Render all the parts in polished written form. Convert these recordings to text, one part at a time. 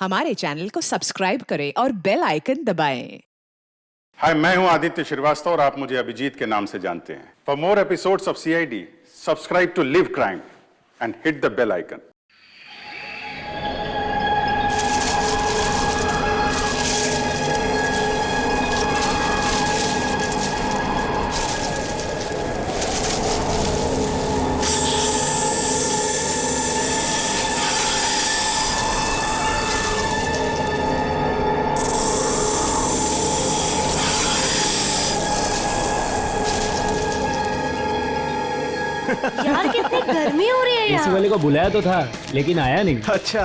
हमारे चैनल को सब्सक्राइब करें और बेल आइकन दबाएं। हाय, मैं हूं आदित्य श्रीवास्तव और आप मुझे अभिजीत के नाम से जानते हैं। For more episodes of CID, subscribe to live crime and hit the bell icon. यार कितनी गर्मी हो रही है एसी यहाँ। वाले को बुलाया तो था लेकिन आया नहीं। अच्छा।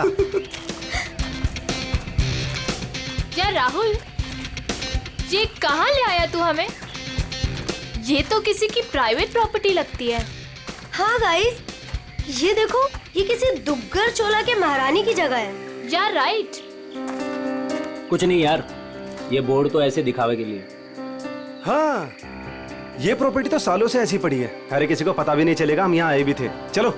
यार राहुल, ये कहाँ ले आया तू हमें? ये तो किसी की प्राइवेट प्रॉपर्टी लगती है। हाँ गाइस, ये देखो, ये किसी दुग्गर चोला के महारानी की जगह है। यार राइट। कुछ नहीं यार, ये बोर्ड तो ऐसे दिखावे के लिए। हाँ, ये प्रॉपर्टी तो सालों से ऐसी पड़ी है, अरे किसी को पता भी नहीं चलेगा हम यहाँ आए भी थे। चलो।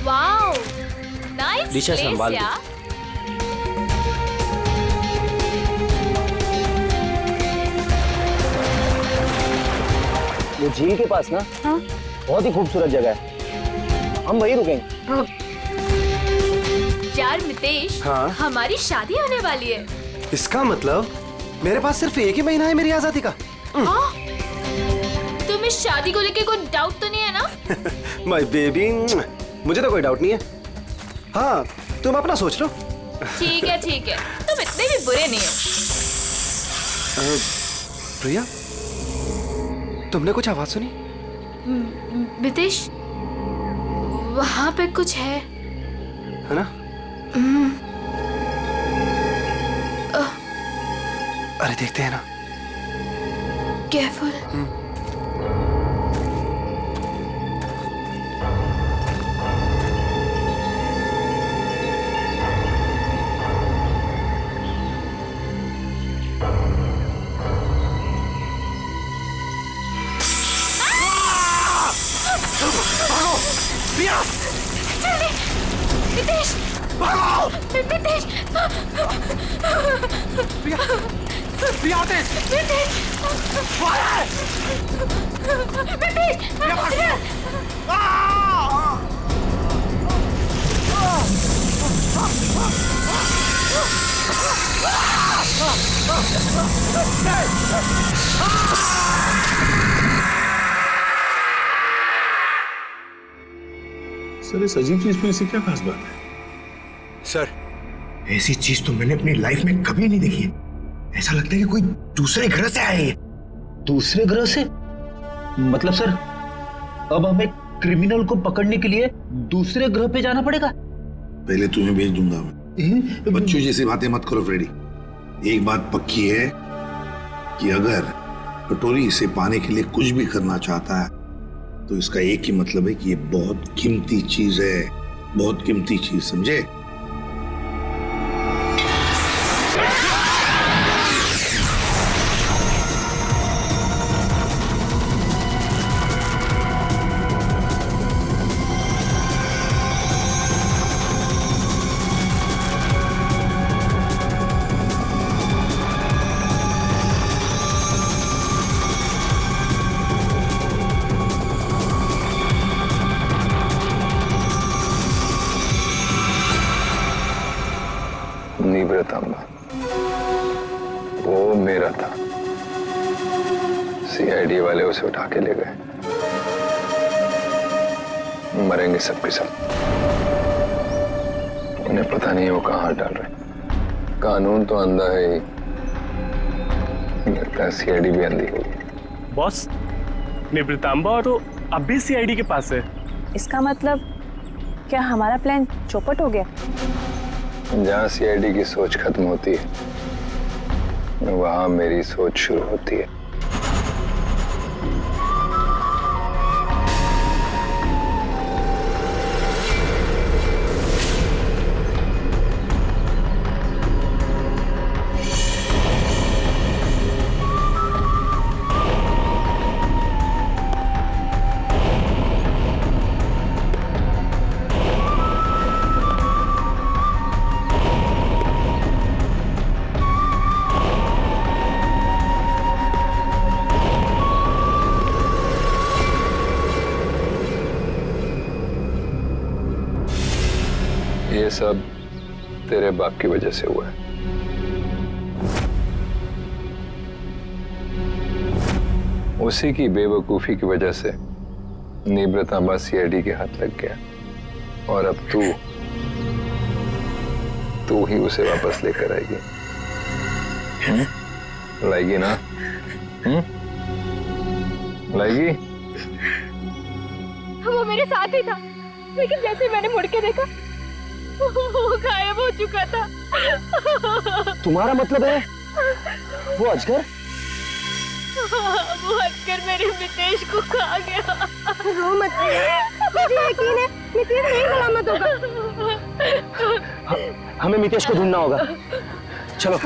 वाओ, नाइस दिशा प्लेस संभाल यार। वो झील के पास ना, हाँ? बहुत ही खूबसूरत जगह है, हम वहीं रुकेंगे। यार मितेश, हाँ? हमारी शादी होने वाली है। इसका मतलब मेरे पास सिर्फ एक ही महीना है मेरी आजादी का। हाँ? तुम्हें शादी को लेके कोई डाउट तो नहीं है ना? माय बेबी, मुझे तो कोई डाउट नहीं है। हाँ, तुम अपना सोच लो। ठीक है ठीक है, तुम इतने भी बुरे नहीं हो। प्रिया, तुमने कुछ आवाज सुनी? मितेश, वहाँ पे कुछ है ना? अरे देखते हैं ना। केयरफुल। प्रिया! मितेश! मितेश! प्रिया! प्रिया तेज! मितेश! सर, इस अजीब चीज में ऐसी क्या खास बात है? सर, ऐसी चीज तो मैंने अपनी लाइफ में कभी नहीं देखी है। ऐसा लगता है कि कोई दूसरे ग्रह से आए हैं। दूसरे ग्रह से? मतलब सर, अब हमें क्रिमिनल को पकड़ने के लिए दूसरे ग्रह पे जाना पड़ेगा? पहले तुम्हें भेज दूंगा मैं। बच्चों जैसी बातें मत करो फ्रेडी। एक बात पक्की है कि अगर कटोरी इसे पाने के लिए कुछ भी करना चाहता है तो इसका एक ही मतलब है कि ये बहुत कीमती चीज है, बहुत कीमती चीज, समझे? तांबा वो मेरा था। सीआईडी वाले उसे उठा के ले गए। मरेंगे सबके सब। उन्हें पता नहीं वो कहाँ डाल रहे। कानून तो अंधा है ही, लगता है सीआईडी भी अंधी होगी। बॉस, निवृतांबा तो अब भी सीआईडी के पास है। इसका मतलब क्या हमारा प्लान चौपट हो गया? जहाँ सीआईडी की सोच खत्म होती है वहां मेरी सोच शुरू होती है। ये सब तेरे बाप की वजह से हुआ है। उसी की बेवकूफी की वजह से निब्रतांबा सीआईडी के हाथ लग गया और अब तू ही उसे वापस लेकर आएगी। लाएगी ना? लाएगी? वो मेरे साथ ही था, लेकिन जैसे मैंने मुड़ के देखा वो गायब हो चुका था। तुम्हारा मतलब है वो अजगर? वो अजगर मेरे मितेश को खा गया। रो मत, मुझे यकीन है मितेश नहीं सलामत होगा। हमें मितेश को ढूंढना होगा, चलो।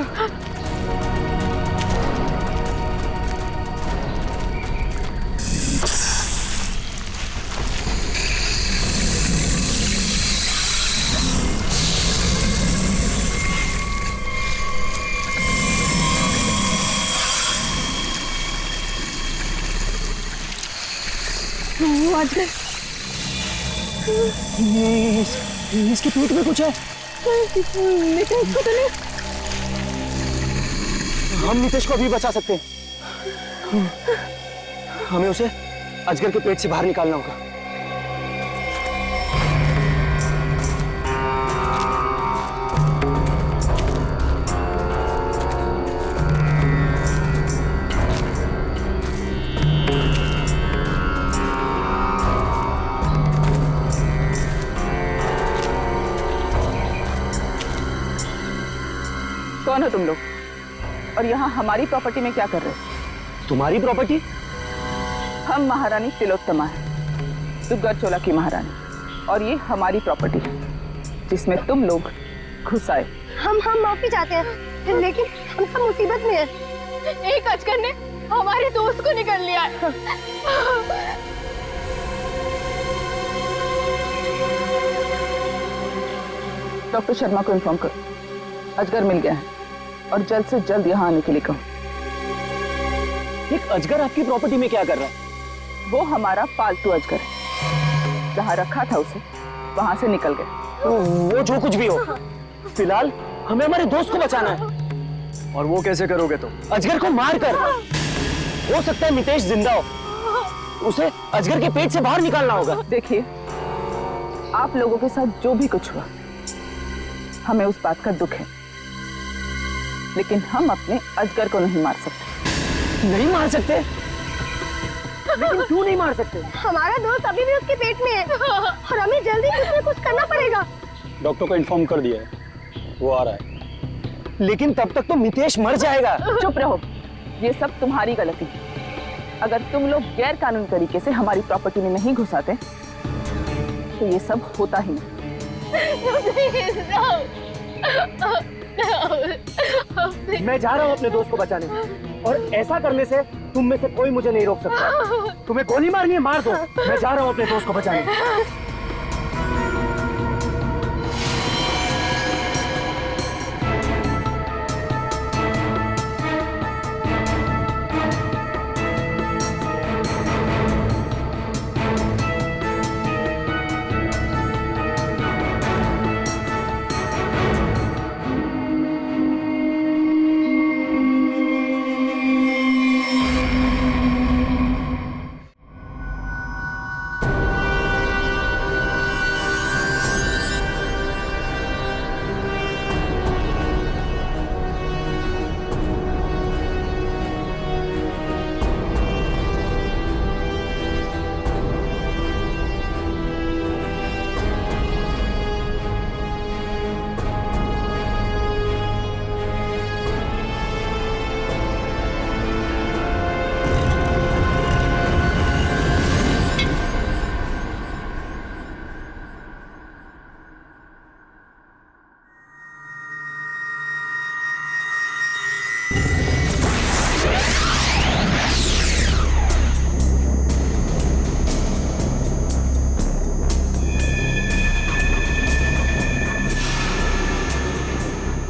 वो अजगर, इसके पेट में कुछ है। मितेश को तो नहीं। हम मितेश को अभी बचा सकते हैं। हमें उसे अजगर के पेट से बाहर निकालना होगा। कौन हो तुम लोग और यहाँ हमारी प्रॉपर्टी में क्या कर रहे हो? तुम्हारी प्रॉपर्टी? हम महारानी तिलोत्तमा है, दुग्गल चोला की महारानी, और ये हमारी प्रॉपर्टी है जिसमें तुम लोग घुस आए। हम माफी चाहते हैं, लेकिन हम सब मुसीबत में हैं। एक अजगर ने हमारे दोस्त को निकल लिया। डॉक्टर शर्मा को इन्फॉर्म करो, अजगर मिल गया है और जल्द से जल्द यहाँ आने के लिए कहो। एक अजगर आपकी प्रॉपर्टी में क्या कर रहा है? वो हमारा पालतू अजगर है, जहाँ रखा था उसे वहां से निकल गया। वो जो कुछ भी हो, फिलहाल हमें हमारे दोस्त को बचाना है। और वो कैसे करोगे तुम? अजगर को मार कर। हो सकता है मितेश जिंदा हो, उसे अजगर के पेट से बाहर निकालना होगा। देखिए, आप लोगों के साथ जो भी कुछ हुआ हमें उस बात का दुख है, लेकिन हम अपने अजगर को नहीं मार सकते। नहीं मार सकते? लेकिन क्यों नहीं मार सकते? हमारा दोस्त अभी भी उसके पेट में है और हमें जल्दी कुछ न कुछ करना पड़ेगा। डॉक्टर को इन्फॉर्म कर दिया है, वो आ रहा है। लेकिन तब तक तो मितेश मर जाएगा। चुप रहो, ये सब तुम्हारी गलती है। अगर तुम लोग गैर कानूनी तरीके से हमारी प्रॉपर्टी में नहीं घुसाते तो ये सब होता ही नहीं। मैं जा रहा हूँ अपने दोस्त को बचाने, और ऐसा करने से तुम में से कोई मुझे नहीं रोक सकता। तुम्हें गोली मारनी है, मार दो। मैं जा रहा हूँ अपने दोस्त को बचाने।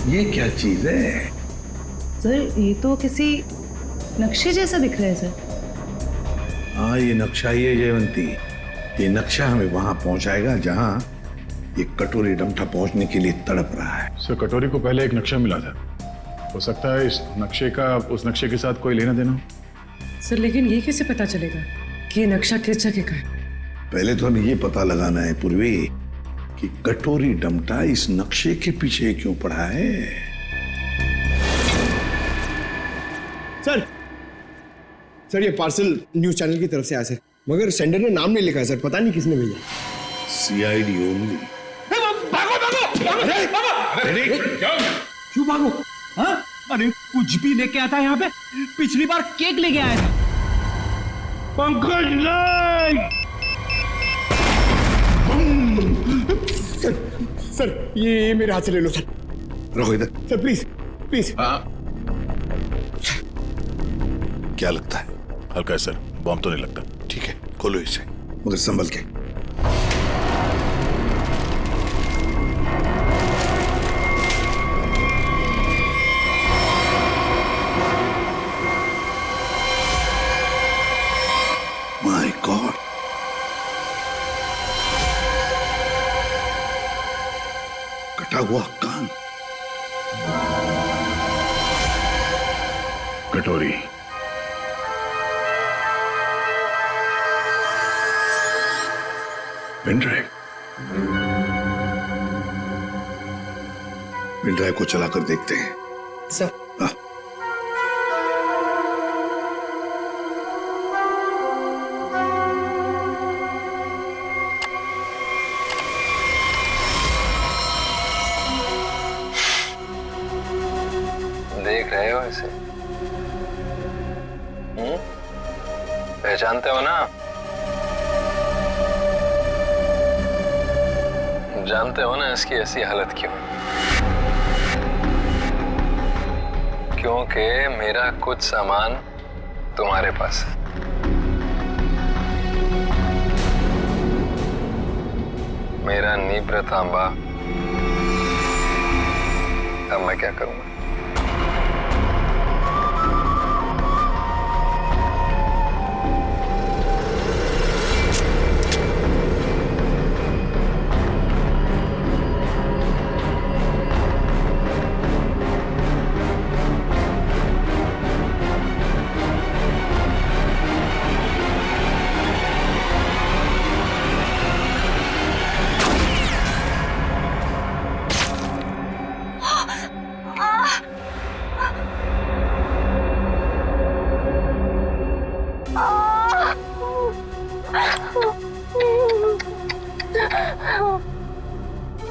ये क्या चीज है? सर ये तो किसी नक्शे जैसा दिख रहा है सर। हाँ, ये नक्शा ही है जयवंती। ये नक्शा हमें वहां पहुंचाएगा जहां ये कटोरी डमठा पहुंचने के लिए तड़प रहा है। सर कटोरी को पहले एक नक्शा मिला था, हो सकता है इस नक्शे का उस नक्शे के साथ कोई लेना देना हो। सर लेकिन ये कैसे पता चलेगा कि ये नक्शा किस जगह का है? पहले तो हमें ये पता लगाना है पूर्वी कि कटोरी डमटा इस नक्शे के पीछे क्यों पड़ा है। सर ये पार्सल न्यूज चैनल की तरफ से आया सर, मगर सेंडर ने नाम नहीं लिखा है सर, पता नहीं किसने भेजा। CID only. क्यों भागो? हाँ? अरे कुछ भी लेके आता है यहाँ पे। पिछली बार केक लेके आया था। पंकज नहीं। सर ये मेरे हाथ से ले लो सर। रखो इधर। Sir please please. क्या लगता है? हल्का है सर, बॉम्ब तो नहीं लगता। ठीक है, खोलो इसे, मगर संभल के। माय गॉड, कटा हुआ कान। कटोरी, पेन ड्राइव। पेन ड्राइव को चलाकर देखते हैं। सर देख रहे हो इसे? पहचानते हो ना? जानते हो ना इसकी ऐसी हालत क्यों? क्योंकि मेरा कुछ सामान तुम्हारे पास है। मेरा नीब्र तांबा। अब मैं क्या करूंगा?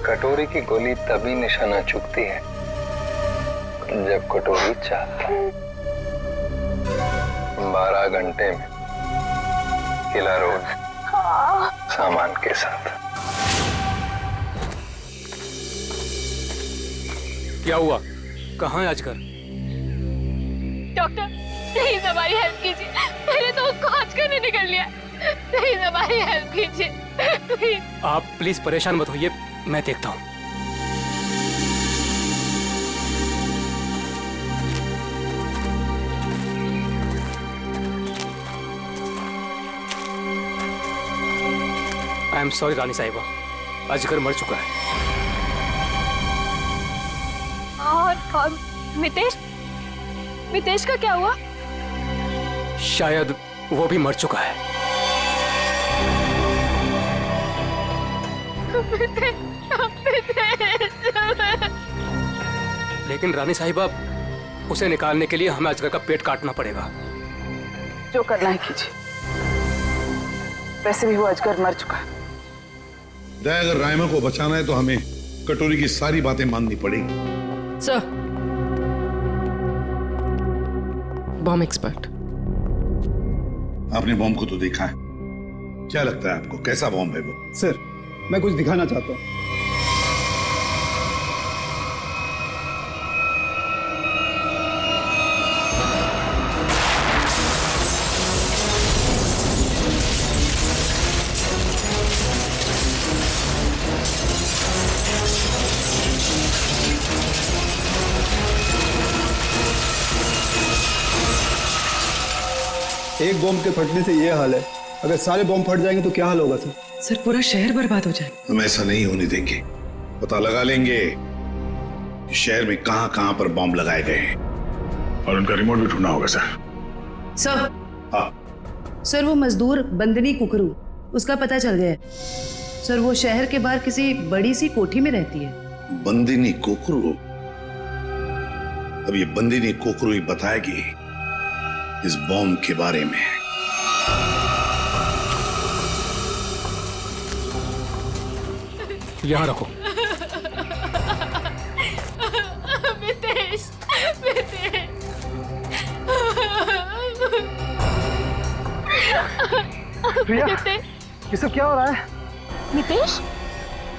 कटोरी की गोली तभी निशाना चुकती है जब कटोरी चाहता है। 12 घंटे में किला रोड सामान के साथ। क्या हुआ? कहाँ है आजकल? डॉक्टर प्लीज हमारी हेल्प कीजिए, मेरे दोस्त को आजकल ने निकल लिया। प्लीज हमारी हेल्प कीजिए प्लीज। आप प्लीज परेशान मत होइए, मैं देखता हूँ। आई एम सॉरी रानी साहिबा, अजगर मर चुका है। और मितेश, मितेश का क्या हुआ? शायद वो भी मर चुका है। लेकिन रानी साहिबा, उसे निकालने के लिए हमें अजगर का पेट काटना पड़ेगा। जो करना है कीजिए, वैसे भी वो अजगर मर चुका है। अगर रायमा को बचाना है तो हमें कटोरी की सारी बातें माननी पड़ेगी। Sir, bomb expert. आपने बॉम्ब को तो देखा है, क्या लगता है आपको कैसा बॉम्ब है वो? सर मैं कुछ दिखाना चाहता हूँ। एक बॉम्ब के फटने से ये हाल है, अगर सारे बॉम्ब फट जाएंगे तो क्या हाल होगा सर? सर पूरा शहर बर्बाद हो जाए। हम ऐसा नहीं होने देंगे। पता लगा लेंगे कि शहर में कहां कहां पर बॉम्ब लगाए गए हैं और उनका रिमोट भी ढूंढना होगा सर। सर हाँ सर, वो मजदूर बंदनी कुकरू, उसका पता चल गया है सर। वो शहर के बाहर किसी बड़ी सी कोठी में रहती है। बंदिनी कोकरू? अब ये बंदिनी कोकरू ही बताएगी इस बॉम्ब के बारे में। यहाँ रखो। मितेश, मितेश। प्रिया, ये सब क्या हो रहा है? नितेश,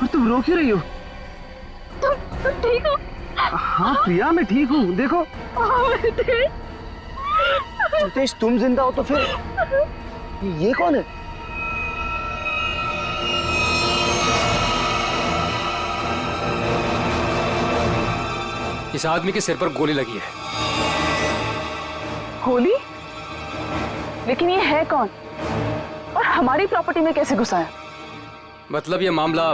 और तुम रो क्यों रही हो? तुम ठीक हो? हाँ प्रिया, मैं ठीक हूँ। देखो नितेश, तुम जिंदा हो तो फिर ये कौन है? इस आदमी के सिर पर गोली लगी है। गोली? लेकिन ये है कौन और हमारी प्रॉपर्टी में कैसे घुसा है? मतलब ये मामला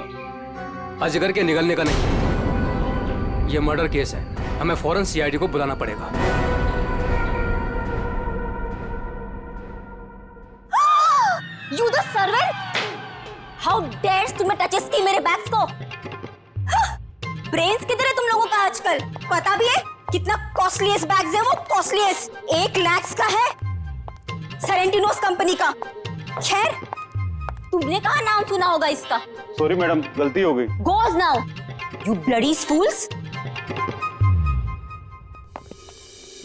अजगर के निगलने का नहीं, ये मर्डर केस है। हमें फौरन सीआईडी को बुलाना पड़ेगा। You the servant! How dares तुम्हें टचेस की मेरे बैग्स को? ब्रेन्स किधर है तुम लोगों का आजकल? पता भी है कितना कॉस्टलीस्ट बैग्स है वो? कॉस्टलीस्ट 1 लाख का है, सेरेंटिनोस कंपनी का। खैर, तुमने कहाँ नाम सुना होगा इसका? सॉरी मैडम, गलती हो गई। Goes now, you bloody fools!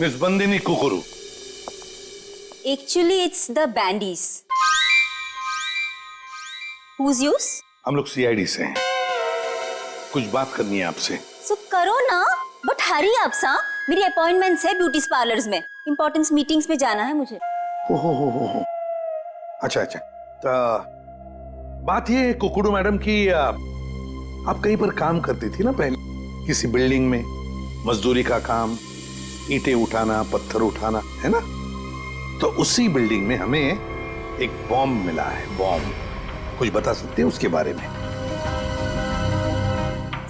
Miss Bandini Kukru. Actually, it's the bandies. Who's yours? हम लोग सीआईडी से हैं। कुछ बात करनी है आपसे। So करो ना, बट हरी आप सा। मेरी अपॉइंटमेंट्स है ब्यूटी पार्लर्स में, इंपॉर्टेंट मीटिंग्स में जाना है मुझे। हो। अच्छा अच्छा, तो बात ये है कुकड़ू मैडम की, आप कहीं पर काम करती थी ना पहले, किसी बिल्डिंग में मजदूरी का काम, ईंटें उठाना, पत्थर उठाना, है ना? तो उसी बिल्डिंग में हमें एक बॉम्ब मिला है। बॉम्ब, कुछ बता सकते हैं उसके बारे में?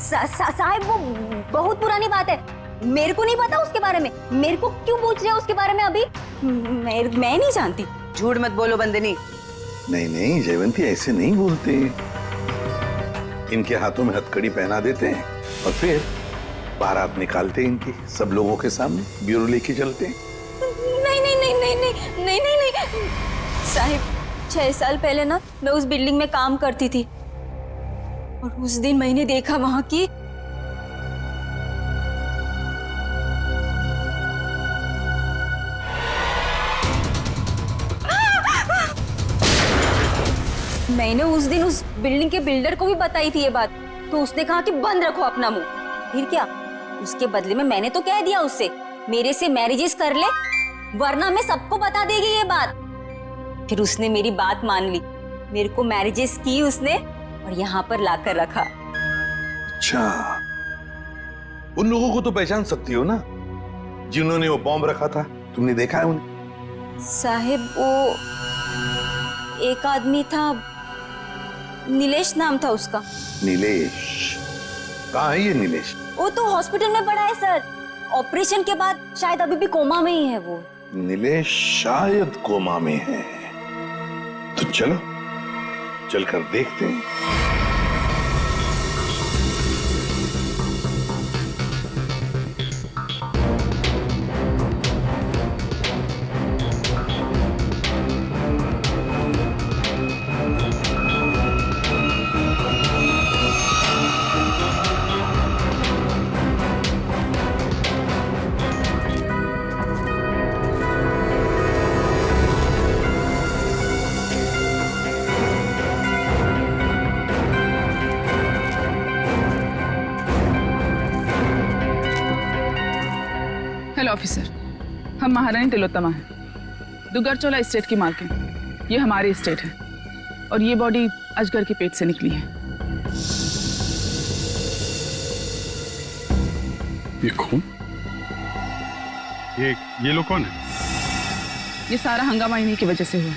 साहब, वो बहुत पुरानी बात है, मेरे को नहीं पता उसके बारे में। मेरे को क्यों पूछ रहे हो उसके बारे में अभी? मैं नहीं जानती। झूठ मत बोलो बंदनी। नहीं जयवंती, ऐसे नहीं बोलते। इनके हाथों में हथकड़ी पहना देते हैं और फिर बारात निकालते हैं इनकी, सब लोगों के सामने ब्यूरो लेके चलते हैं। नहीं साहिब, 6 साल पहले ना मैं उस बिल्डिंग में काम करती थी और उस दिन मैंने देखा वहां की मैंने उस दिन उस बिल्डिंग के बिल्डर को भी बताई थी ये बात, तो उसने कहा कि बंद रखो अपना मुंह। फिर क्या, उसके बदले में मैंने तो कह दिया उससे मेरे से मैरिजेस कर ले, वरना मैं सबको बता देगी ये बात। फिर उसने मेरी बात मान ली, मेरे को मैरिजेस की उसने और यहाँ पर लाकर रखा। अच्छा, उन लोगों को तो पहचान सकती हो ना जिन्होंने वो बॉम्ब रखा था? तुमने देखा है उन्हें? साहिब, वो एक आदमी था, नीलेश नाम था उसका। नीलेश? कहाँ है ये नीलेश? वो तो हॉस्पिटल में पड़ा है सर, ऑपरेशन के बाद शायद अभी भी कोमा में ही है वो। नीलेश शायद कोमा में है, तो चलो चलकर देखते हैं। हेलो ऑफिसर, हम महारानी तिलोत्तमा हैं, दुग्गरचोला एस्टेट की मालकिन। ये हमारी एस्टेट है और ये बॉडी अजगर के पेट से निकली है। ये खून? ये लोग कौन है? ये सारा हंगामा इन्हीं की वजह से हुआ।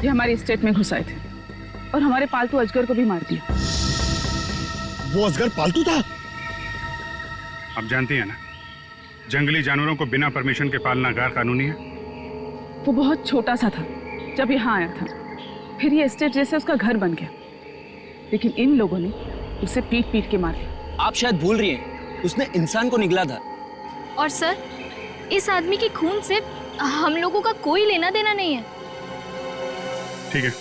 ये हमारी स्टेट में घुस आए थे और हमारे पालतू अजगर को भी मार दिया। वो अजगर पालतू था? आप जानती हैं ना, जंगली जानवरों को बिना परमिशन के पालना गैर कानूनी है। वो बहुत छोटा सा था जब यहाँ आया था, फिर ये स्टेट जैसे उसका घर बन गया, लेकिन इन लोगों ने उसे पीट पीट के मार दिया। आप शायद भूल रही हैं, उसने इंसान को निगला था। और सर, इस आदमी के खून से हम लोगों का कोई लेना देना नहीं है। ठीक है,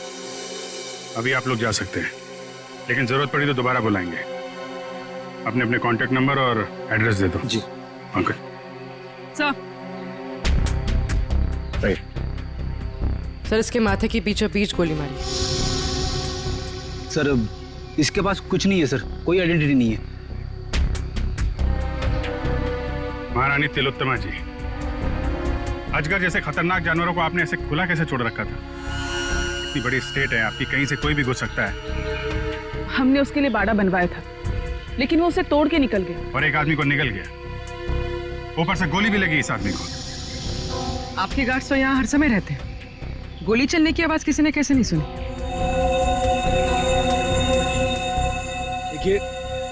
अभी आप लोग जा सकते हैं, लेकिन जरूरत पड़ी तो दोबारा बुलाएंगे। अपने अपने कांटेक्ट नंबर और एड्रेस दे दो। जी। Okay sir. सर, इसके माथे की बीचों बीच गोली मारी। सर, इसके पास कुछ नहीं है सर, कोई आइडेंटिटी नहीं है। महारानी तिलोत्तमा जी, अजगर जैसे खतरनाक जानवरों को आपने ऐसे खुला कैसे छोड़ रखा था? इतनी बड़ी स्टेट है आपकी, कहीं से कोई भी घुस सकता है। हमने उसके लिए बाड़ा बनवाया था, लेकिन वो उसे तोड़ के निकल गया। और एक आदमी को निगल गया, ऊपर से गोली भी लगी इस आदमी को। आपके गार्ड्स तो यहाँ हर समय रहते हैं, गोली चलने की आवाज किसी ने कैसे नहीं सुनी? देखिए,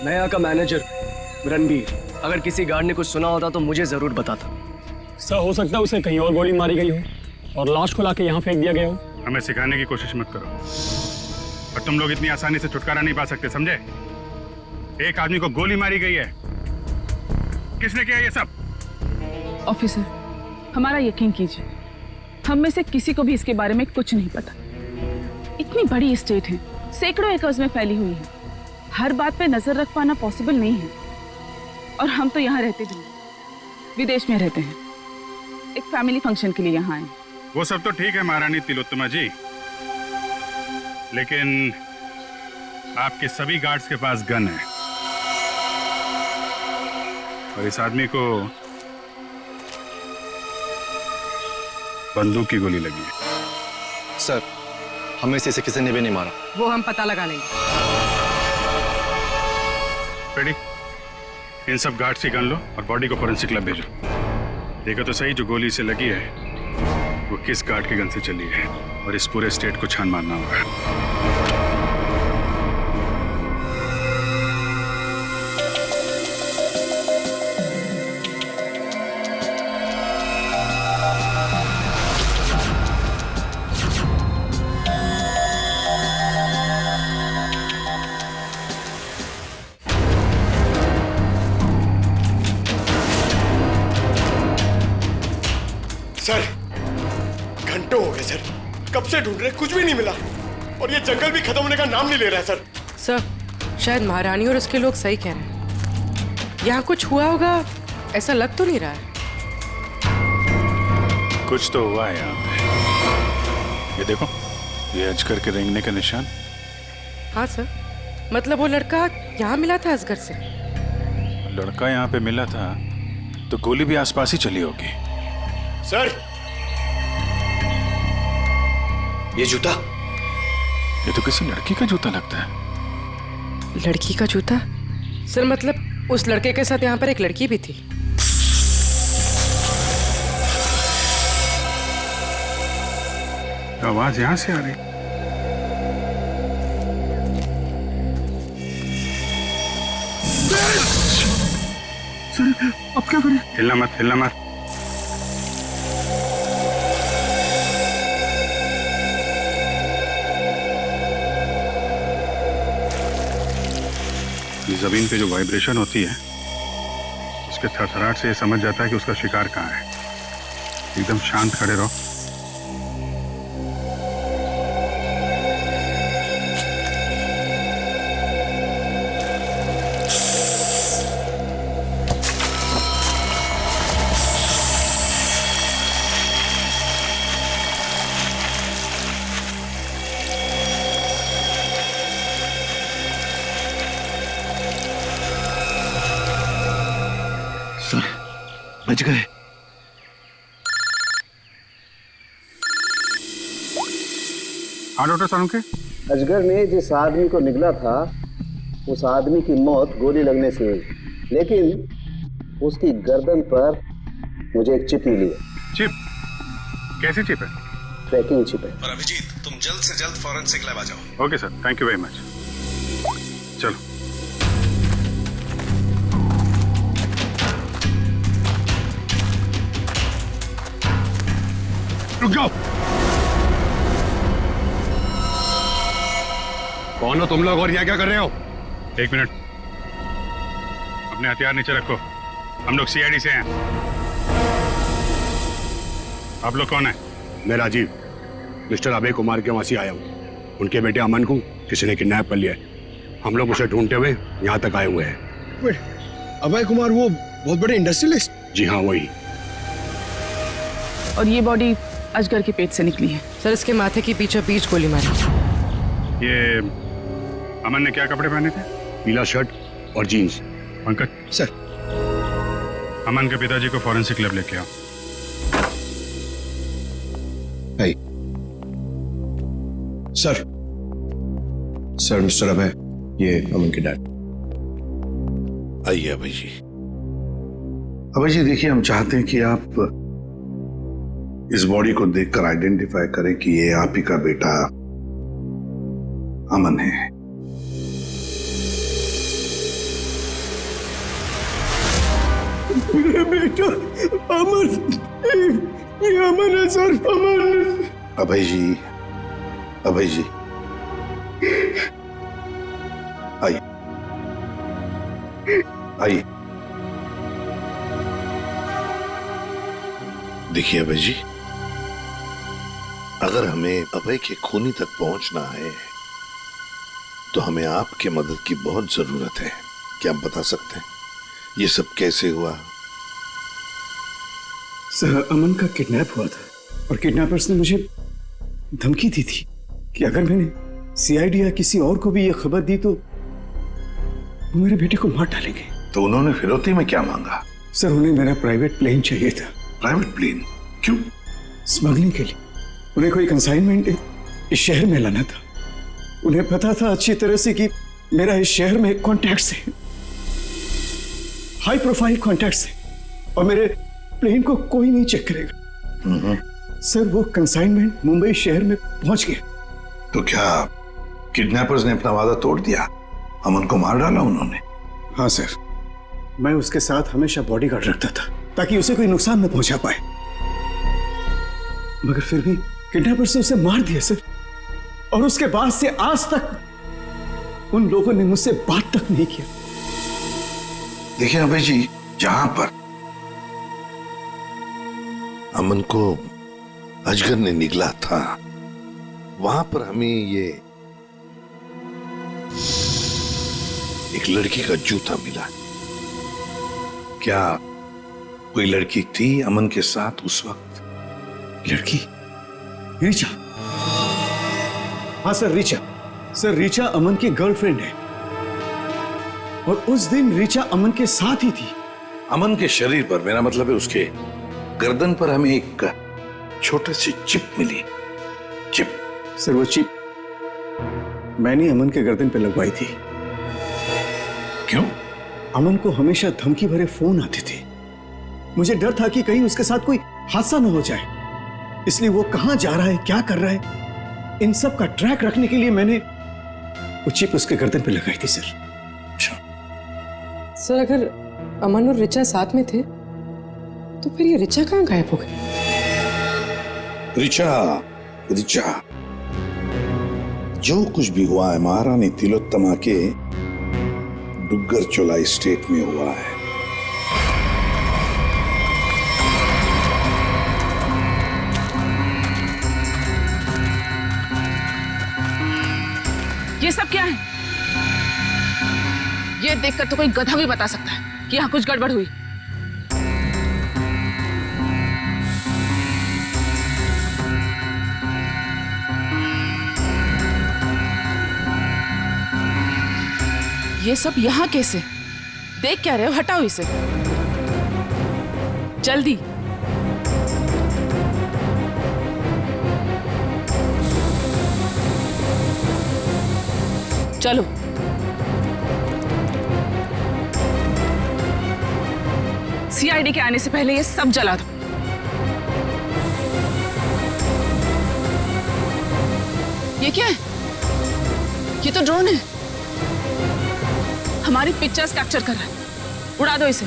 मैं यहाँ का मैनेजर रणबीर, अगर किसी गार्ड ने कुछ सुना होता तो मुझे जरूर बताता। सर, हो सकता है उसे कहीं और गोली मारी गई हो और लाश को लाके यहाँ फेंक दिया गया हो। हमें सिखाने की कोशिश मत करो, और तुम लोग इतनी आसानी से छुटकारा नहीं पा सकते, समझे? एक आदमी को गोली मारी गई है। किसने किया ये सब? ऑफिसर, हमारा यकीन कीजिए, हम में से किसी को भी इसके बारे में कुछ नहीं पता। इतनी बड़ी स्टेट है, सैकड़ों एकर्स में फैली हुई है, हर बात पे नजर रख पाना पॉसिबल नहीं है। और हम तो यहाँ रहते भी नहीं, विदेश में रहते हैं, एक फैमिली फंक्शन के लिए यहाँ आए। वो सब तो ठीक है महारानी तिलोत्तमा जी, लेकिन आपके सभी गार्ड्स के पास गन है, और इस आदमी को बंदूक की गोली लगी है। सर, हमें से इसे किसी ने भी नहीं मारा। वो हम पता लगा लेंगे। रेडी? इन सब गार्ड्स की गन लो और बॉडी को फोरेंसिक लैब भेजो। देखो तो सही, जो गोली से लगी है वो किस गार्ड की गन से चली है, और इस पूरे स्टेट को छान मारना होगा। सर, घंटों हो गए सर, कब से ढूंढ रहे, कुछ भी नहीं मिला, और ये जंगल भी खत्म होने का नाम नहीं ले रहा है सर। सर, शायद महारानी और उसके लोग सही कह रहे हैं, यहाँ कुछ हुआ होगा, ऐसा लग तो नहीं रहा है। कुछ तो हुआ है यहाँ पे। ये देखो, ये अजगर के रेंगने का निशान। हाँ सर, मतलब वो लड़का यहाँ मिला था अजगर से। लड़का यहाँ पे मिला था तो गोली भी आसपास ही चली होगी। सर, ये जूता, ये तो किसी लड़की का जूता लगता है। लड़की का जूता? सर, मतलब उस लड़के के साथ यहाँ पर एक लड़की भी थी। आवाज यहाँ से आ रही। सर, अब क्या करें? हिलना मत, हिलना मत। जमीन पे जो वाइब्रेशन होती है, उसके थरथराहट से ये समझ जाता है कि उसका शिकार कहाँ है। एकदम शांत खड़े रहो। बच गए। हाँ डॉक्टर सालुंके। अजगर ने जिस आदमी को निगला था, उस आदमी की मौत गोली लगने से हुई, लेकिन उसकी गर्दन पर मुझे एक चिप मिली है। चिप? कैसी चिप है? ट्रैकिंग चिप है। पर अभिजीत, तुम जल्द से जल्द फॉरेंसिक लैब आ जाओ। Okay sir, thank you very much. चलो। रुक जाओ। कौन हो तुम लोग और यहाँ क्या कर रहे हो? एक मिनट, अपने हथियार नीचे रखो। हम लोग सीआईडी से हैं। आप लोग कौन है? मैं राजीव, मिस्टर अभय कुमार के वहां से आया हूँ। उनके बेटे अमन को किसी ने किडनैप कर लिया है। हम लोग उसे ढूंढते हुए यहाँ तक आए हुए हैं। अभय कुमार वो बहुत बड़े इंडस्ट्रियलिस्ट? जी हाँ, वही। और ये बॉडी अजगर के पेट से निकली है। सर, इसके माथे की पीछे बीच गोली मारी। ये अमन ने क्या कपड़े पहने थे? पीला शर्ट और जीन्स। पंकज सर, अमन के पिताजी को फॉरेंसिक लैब लेके आओ। सर मिस्टर अभय, ये अमन के डैड। आइए अभय जी। अभय जी देखिए, हम चाहते हैं कि आप इस बॉडी को देखकर आइडेंटिफाई करें कि ये आप ही का बेटा अमन है। मेरा बेटा अमन, ये अमन है सर, अमन। अभय जी, अभय जी आइए, आइए। देखिए अभय जी, अगर हमें अभय के खूनी तक पहुंचना है तो हमें आपके मदद की बहुत जरूरत है। क्या आप बता सकते हैं ये सब कैसे हुआ? सर, अमन का किडनैप हुआ था और किडनैपर्स ने मुझे धमकी दी थी कि अगर मैंने सीआईडी या किसी और को भी यह खबर दी तो वो मेरे बेटे को मार डालेंगे। तो उन्होंने फिरौती में क्या मांगा? सर, उन्हें मेरा प्राइवेट प्लेन चाहिए था। Private plane? क्यों? स्मगलिंग के लिए। उन्हें कोई कंसाइनमेंट इस शहर में लाना था। उन्हें पता था अच्छी तरह से कि मेरा इस शहर में कॉन्टैक्ट्स है, हाई प्रोफाइल कॉन्टैक्ट्स है, और मेरे प्लेन को कोई नहीं चेक करेगा। सर, वो कंसाइनमेंट मुंबई शहर में पहुंच गया। तो क्या किडनैपर्स ने अपना वादा तोड़ दिया? अमन को मार डाला उन्होंने? हाँ सर, मैं उसके साथ हमेशा बॉडीगार्ड रखता था ताकि उसे कोई नुकसान न पहुंचा पाए, मगर फिर भी किडनैपर्स ने उसे मार दिया सर। और उसके बाद से आज तक उन लोगों ने मुझसे बात तक नहीं किया। देखिए अभय जी, जहां पर अमन को अजगर ने निगला था वहां पर हमें ये एक लड़की का जूता मिला। क्या कोई लड़की थी अमन के साथ उस वक्त? लड़की? रीचा? हाँ सर, रीचा। सर, रीचा अमन की गर्लफ्रेंड है और उस दिन रीचा अमन के साथ ही थी। अमन के शरीर पर, मेरा मतलब है उसके गर्दन पर, हमें एक छोटी सी चिप मिली। चिप? सर, वो चिप मैंने अमन के गर्दन पे लगवाई थी। क्यों? अमन को हमेशा धमकी भरे फोन आते थे। मुझे डर था कि कहीं उसके साथ कोई हादसा न हो जाए, इसलिए वो कहां जा रहा है, क्या कर रहा है, इन सब का ट्रैक रखने के लिए मैंने वो चिप उसके गर्दन पे लगाई थी सर। सर, अगर अमन और रिचा साथ में थे तो फिर ये रिचा कहाँ गायब हो गई? रिचा, जो कुछ भी हुआ है महारानी तिलोत्तमा के डुग्गर चोला स्टेट में हुआ है। ये सब क्या है? ये देखकर तो कोई गधा भी बता सकता है कि यहाँ कुछ गड़बड़ हुई। ये सब यहाँ कैसे? देख क्या रहे हो? हटाओ इसे जल्दी। चलो। सीआईडी के आने से पहले ये सब जला दो। ये क्या है? ये तो ड्रोन है, हमारी पिक्चर्स कैप्चर कर रहा है। उड़ा दो इसे।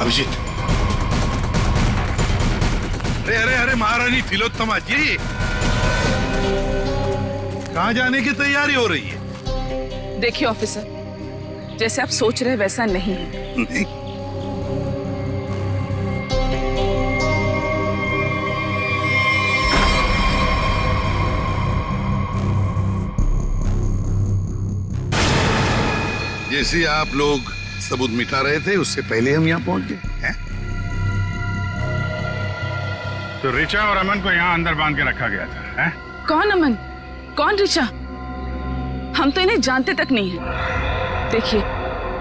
अभिजीत, अरे अरे अरे महारानी तिलोत्तमा जी, कहाँ जाने की तैयारी हो रही है? देखिए ऑफिसर, जैसे आप सोच रहे हैं वैसा नहीं है। नहीं? जैसे आप लोग सबूत मिटा रहे थे उससे पहले हम यहाँ पहुंच गए हैं। तो रिचा और अमन को यहाँ अंदर बांध के रखा गया था, हैं? कौन अमन, कौन रिचा? हम तो इन्हें जानते तक नहीं है। देखिए,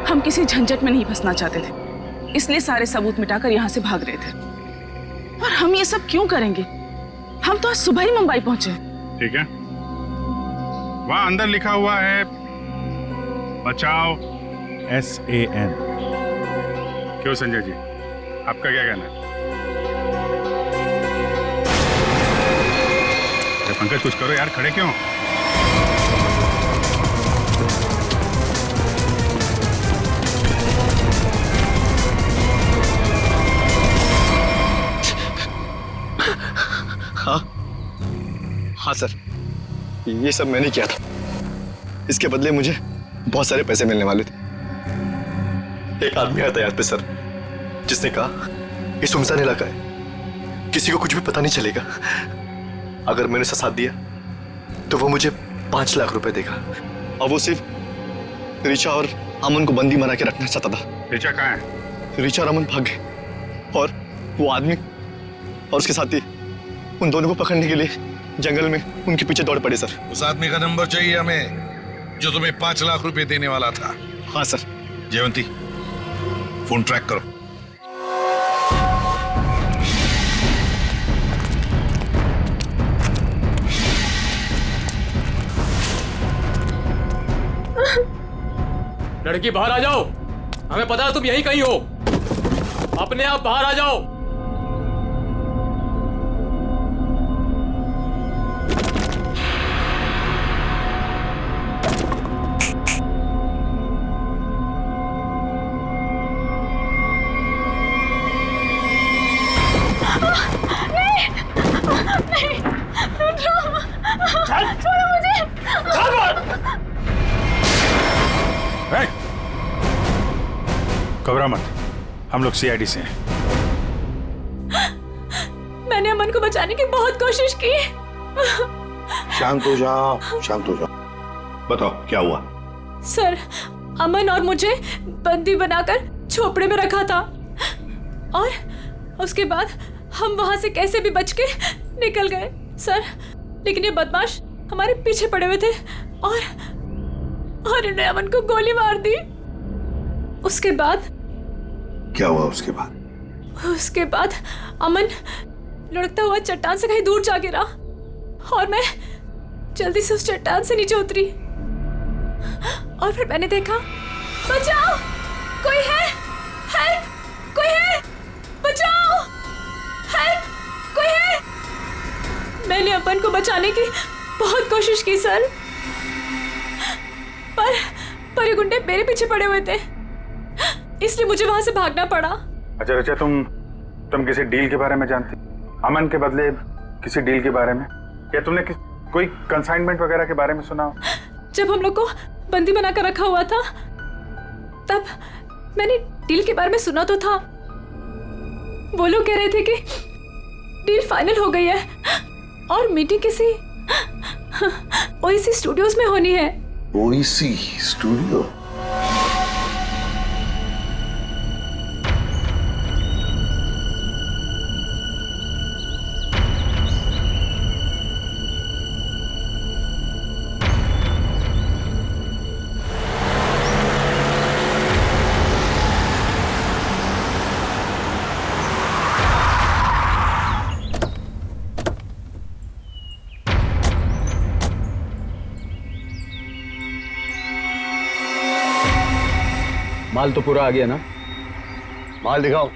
हम किसी झंझट में नहीं फंसना चाहते थे, इसलिए सारे सबूत मिटाकर यहाँ से भाग रहे थे। और हम ये सब क्यों करेंगे? हम तो आज सुबह ही मुंबई पहुंचे। ठीक है, वहां अंदर लिखा हुआ है बचाओ SAN। क्यों संजय जी, आपका क्या कहना है? पंकज कुछ करो यार, खड़े क्यों? हाँ सर, ये सब मैंने किया था। इसके बदले मुझे बहुत सारे पैसे मिलने वाले थे। एक आदमी आया था यहाँ पे सर, जिसने कहा ये सुनसान इलाका है, किसी को कुछ भी पता नहीं चलेगा। अगर मैंने उसका साथ दिया तो वो मुझे 5 लाख रुपए देगा, और वो सिर्फ रिचा और अमन को बंदी बना के रखना चाहता था। रिचा कहाँ है? रिचा और अमन भाग गए, और वो आदमी और उसके साथी उन दोनों को पकड़ने के लिए जंगल में उनके पीछे दौड़ पड़े सर। उस आदमी का नंबर चाहिए हमें, जो तुम्हें 5 लाख रुपए देने वाला था। हाँ सर। जयवंती, फोन ट्रैक करो। लड़की बाहर आ जाओ, हमें पता है तुम यहीं कहीं हो। अपने आप बाहर आ जाओ। घबरा मत, हम लोग CID से हैं। मैंने अमन को बचाने की बहुत कोशिश की। शांत हो जाओ, शांत हो जाओ। बताओ क्या हुआ? सर, अमन और मुझे बंदी बनाकर झोपड़े में रखा था, और उसके बाद हम वहां से कैसे भी बच के निकल गए सर। लेकिन ये बदमाश हमारे पीछे पड़े हुए थे, और इन्होंने अमन को गोली मार दी। उसके बाद क्या हुआ? उसके बाद अमन लुढ़कता हुआ चट्टान से कहीं दूर जा गिरा, और मैं जल्दी से उस चट्टान से नीचे उतरी, और फिर मैंने देखा, बचाओ, कोई है, हेल्प, कोई है, बचाओ, हेल्प, कोई है। मैंने अमन को बचाने की बहुत कोशिश की सर, पर ये गुंडे मेरे पीछे पड़े हुए थे, इसलिए मुझे वहां से भागना पड़ा। अच्छा रिचा, तुम किसी डील के बारे में जानती? अमन के बदले किसी डील के बारे में, या तुमने कोई कंसाइनमेंट वगैरह के बारे में सुना? जब हम लोग को बंदी बनाकर रखा हुआ था, तब मैंने डील के बारे में सुना तो था। वो लोग कह रहे थे कि डील फाइनल हो गई है और मीटिंग किसी OEC स्टूडियोज में होनी है। OEC studio? माल तो पूरा आ गया ना? माल दिखाओ।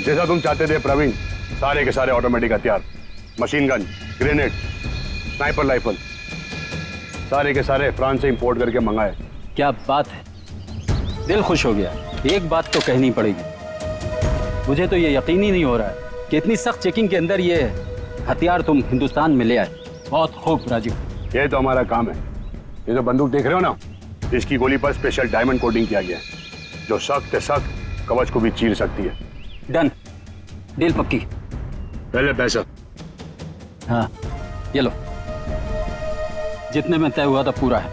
जैसा तुम चाहते थे प्रवीण, सारे के सारे ऑटोमेटिक हथियार, machine gun, grenade, sniper rifle, सारे के सारे फ्रांस से इंपोर्ट करके मंगाए। क्या बात है, दिल खुश हो गया। एक बात तो कहनी पड़ेगी, मुझे तो ये यकीन ही नहीं हो रहा है कि इतनी सख्त चेकिंग के अंदर ये हथियार तुम हिंदुस्तान में ले आए। बहुत खूब राजीव। ये तो हमारा काम है। ये जो बंदूक देख रहे हो ना, इसकी गोली पर स्पेशल डायमंड कोटिंग किया गया है, जो सख्त सख्त कवच को भी चीर सकती है। डन, डील पक्की। पहले पैसा। हाँ ये लो, जितने में तय हुआ था पूरा है।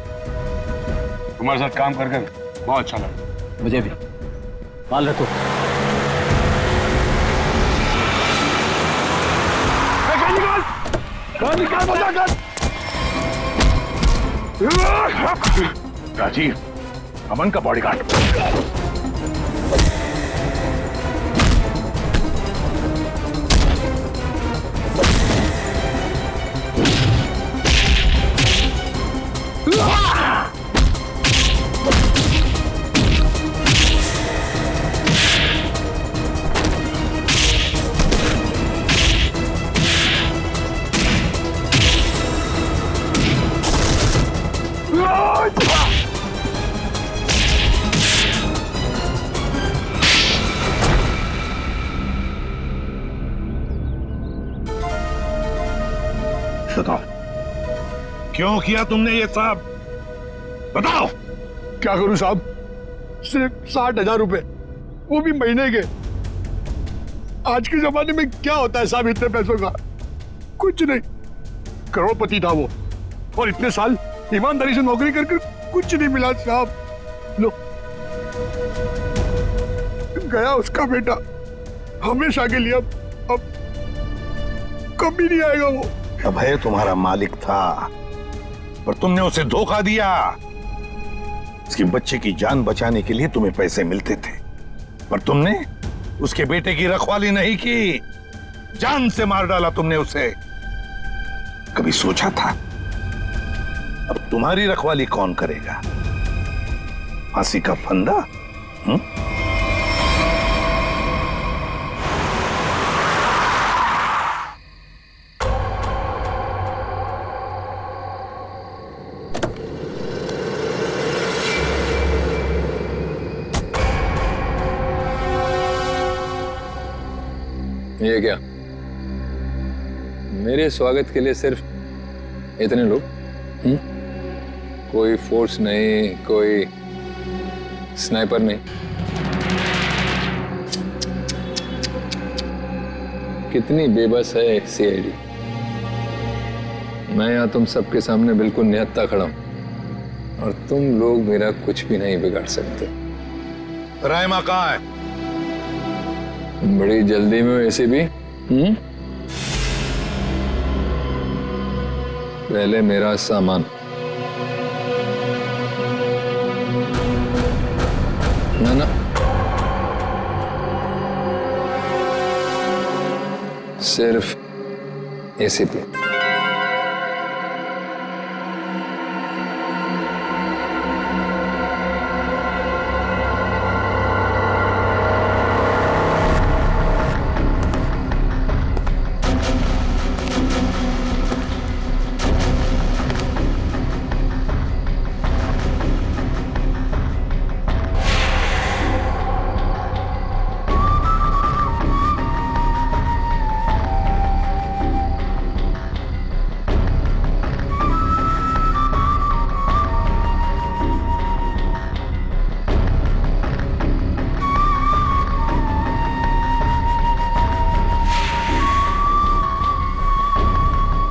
तुम्हारे साथ काम कर बहुत अच्छा लगा। मुझे भी। माल रखो। राजीव, अमन का बॉडीगार्ड। बताओ, क्यों किया तुमने ये सब? बताओ। क्या करूं साहब, सिर्फ 60,000 रुपए, वो भी महीने के। आज के जमाने में क्या होता है साहब इतने पैसों का? कुछ नहीं। करोड़पति था वो, और इतने साल ईमानदारी से नौकरी करके कुछ नहीं मिला साहब। लो, गया उसका बेटा, हमेशा के लिए। अब कभी नहीं आएगा वो। अभय तुम्हारा मालिक था, पर तुमने उसे धोखा दिया। उसके बच्चे की जान बचाने के लिए तुम्हें पैसे मिलते थे, पर तुमने उसके बेटे की रखवाली नहीं की, जान से मार डाला तुमने उसे। कभी सोचा था अब तुम्हारी रखवाली कौन करेगा? फांसी का फंदा? ये क्या, मेरे स्वागत के लिए सिर्फ इतने लोग? कोई फोर्स नहीं, कोई स्नाइपर नहीं। कितनी बेबस है सीआईडी। मैं यहाँ तुम सबके सामने बिल्कुल निहत्था खड़ा हूं, और तुम लोग मेरा कुछ भी नहीं बिगाड़ सकते। रायमा कहाँ है? बड़ी जल्दी में वैसे भी। पहले मेरा सामान। ना सिर्फ एसीपी।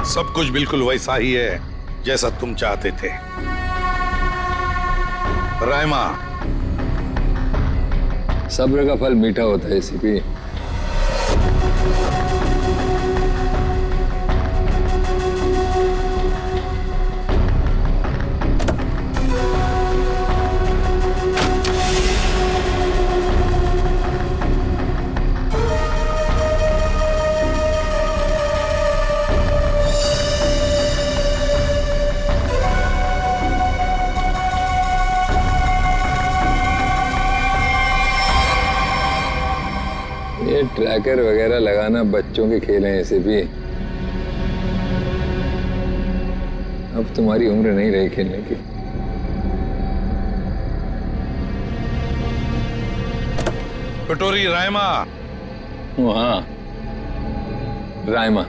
सब कुछ बिल्कुल वैसा ही है जैसा तुम चाहते थे। रायमा, सब्र का फल मीठा होता है एसीपी। ये ट्रैकर वगैरह लगाना बच्चों के खेल हैं ऐसे भी। अब तुम्हारी उम्र नहीं रही खेलने की। कटोरी रायमा। हाँ रायमा,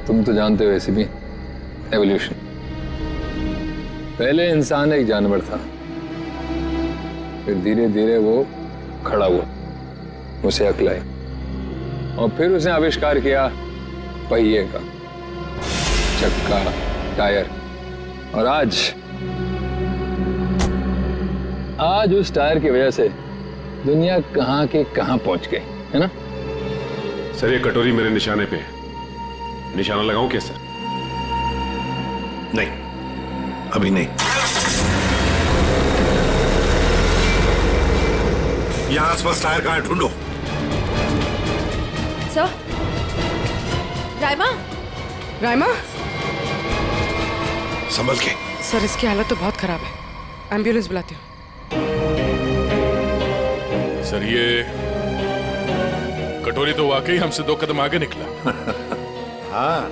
तुम तो जानते हो ऐसे भी एवोल्यूशन। पहले इंसान एक जानवर था, फिर धीरे धीरे वो खड़ा हुआ, उसे अक्ल आई और फिर उसने आविष्कार किया पहिए का, चक्का, टायर। और आज उस टायर की वजह से दुनिया कहां के कहां पहुंच गई है ना। सर ये कटोरी मेरे निशाने पे है, निशाना लगाऊं क्या सर? नहीं, अभी नहीं। यहां आसपास टायर कहां है, ढूंढो। सर, रायमा, रायमा। संभल के। सर इसकी हालत तो बहुत खराब है, एम्बुलेंस बुलाती हूँ। सर ये कटोरी तो वाकई हमसे 2 कदम आगे निकला। हाँ,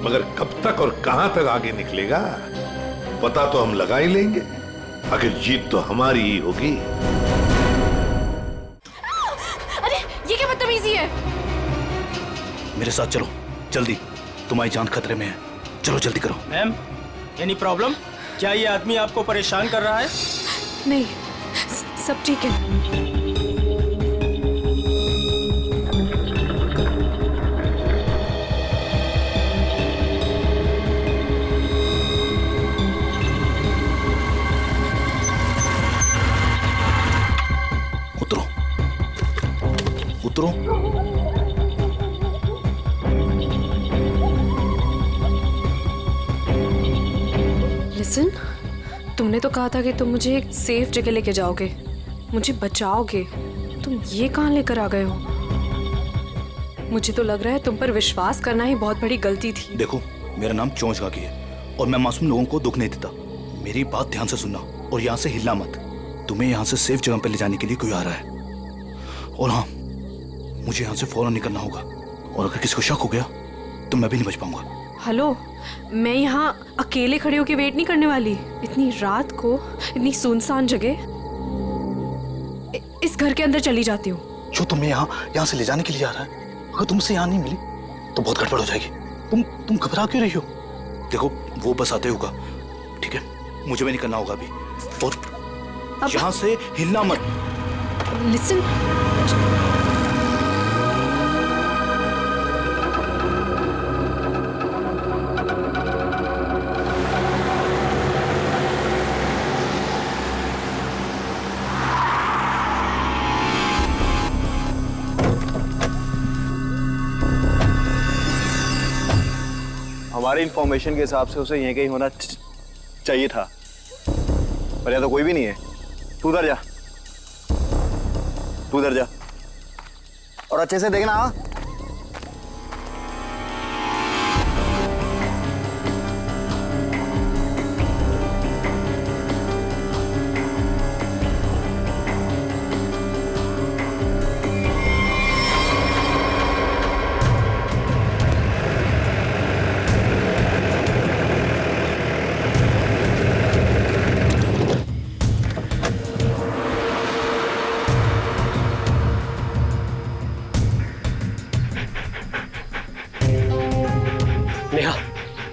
मगर कब तक और कहां तक आगे निकलेगा पता तो हम लगा ही लेंगे। आखिर जीत तो हमारी ही होगी। अरे ये क्या बदतमीजी है? मेरे साथ चलो जल्दी, तुम्हारी जान खतरे में है। चलो जल्दी करो। Ma'am, any problem? क्या ये आदमी आपको परेशान कर रहा है? नहीं, सब ठीक है। उतरो, उतरो। लिसन, तुमने तो कहा था कि तुम मुझे एक सेफ जगह लेके जाओगे, मुझे बचाओगे। तुम ये कहाँ लेकर आ गए हो? मुझे तो लग रहा है तुम पर विश्वास करना ही बहुत बड़ी गलती थी। देखो, मेरा नाम चोंच गागी है और मैं मासूम लोगों को दुख नहीं देता। मेरी बात ध्यान से सुनना और यहाँ से हिलना मत। तुम्हें यहाँ से सेफ जगह पर ले जाने के लिए कोई आ रहा है। और हाँ, मुझे यहाँ से फौरन निकलना होगा और अगर किसी को शक हो गया तो मैं भी नहीं बच पाऊंगा। हेलो, मैं यहाँ अकेले खड़े होकर वेट नहीं करने वाली। इतनी रात को इतनी सुनसान जगह, इस घर के अंदर चली जाती हूँ। जो तुम्हें यहाँ से ले जाने के लिए आ रहा है, अगर तुमसे यहाँ नहीं मिली तो बहुत गड़बड़ हो जाएगी। तुम घबरा क्यों रही हो? देखो, वो बस आते होगा, ठीक है? मुझे भी निकलना होगा अभी और यहाँ से हिलना मत। लिसन, हमारी इंफॉर्मेशन के हिसाब से उसे यहीं कहीं होना चाहिए था, पर यहाँ तो कोई भी नहीं है। तू उधर जा, तू उधर जा और अच्छे से देखना। हाँ,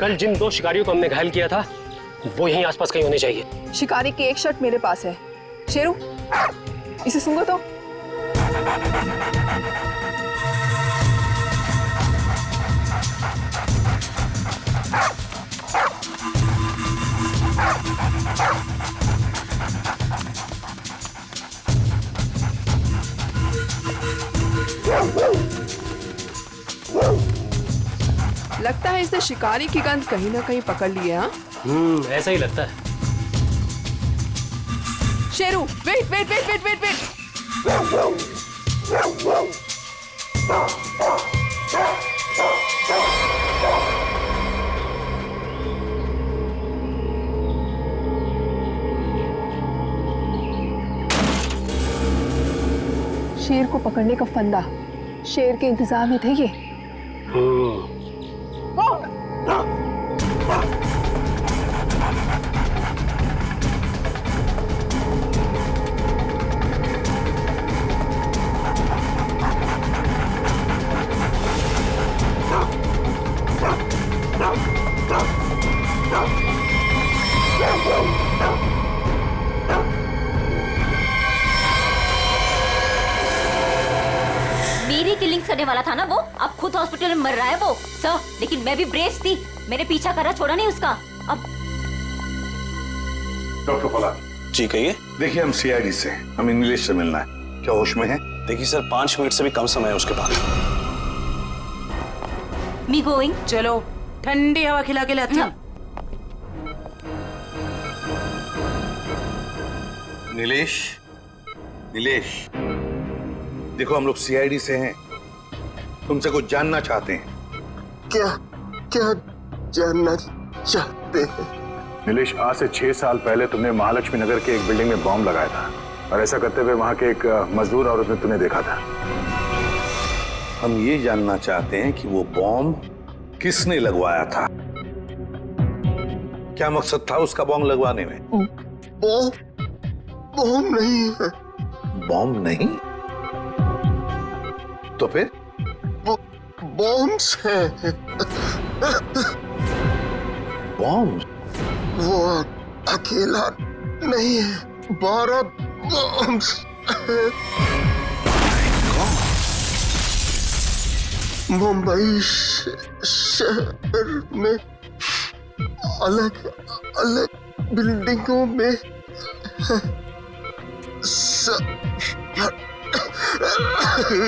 कल जिन 2 शिकारियों को हमने घायल किया था वो यहीं आसपास कहीं होने चाहिए। शिकारी की एक शर्ट मेरे पास है। शेरू, इसे सूंघो तो। लगता है इसने शिकारी की गंध कहीं ना कहीं पकड़ ली है। हाँ, ऐसा ही लगता है। Sheru, wait wait wait wait wait wait. शेर को पकड़ने का फंदा, शेर के इंतजार में थे ये। मेरी किलिंग्स करने वाला था ना वो, अब खुद हॉस्पिटल में मर रहा है वो सर। लेकिन मैं भी ब्रेव थी, मैंने पीछा करा, छोड़ा नहीं उसका। अब डॉक्टर पॉला जी कहिए। देखिए हम सीआईडी से, हमें नीलेश से मिलना है, क्या होश में है? देखिए सर 5 मिनट से भी कम समय है उसके पास। Me going. चलो ठंडी हवा खिला के लाती हूँ। नीलेश, नीलेश, देखो हम लोग सीआईडी से हैं, तुमसे कुछ जानना चाहते हैं। क्या क्या जानना चाहते हैं? नीलेश, आज से 6 साल पहले तुमने महालक्ष्मी नगर के एक बिल्डिंग में बॉम्ब लगाया था और ऐसा करते हुए वहां के एक मजदूर औरत ने तुम्हें देखा था। हम ये जानना चाहते हैं कि वो बॉम्ब किसने लगवाया था, क्या मकसद था उसका बॉम्ब लगवाने में? बॉम्ब नहीं है। बॉम्ब नहीं तो फिर? बॉम्ब्स है। बॉम्ब? वो अकेला नहीं है, 12 बॉम्ब्स है। मुंबई शहर में अलग अलग बिल्डिंगों में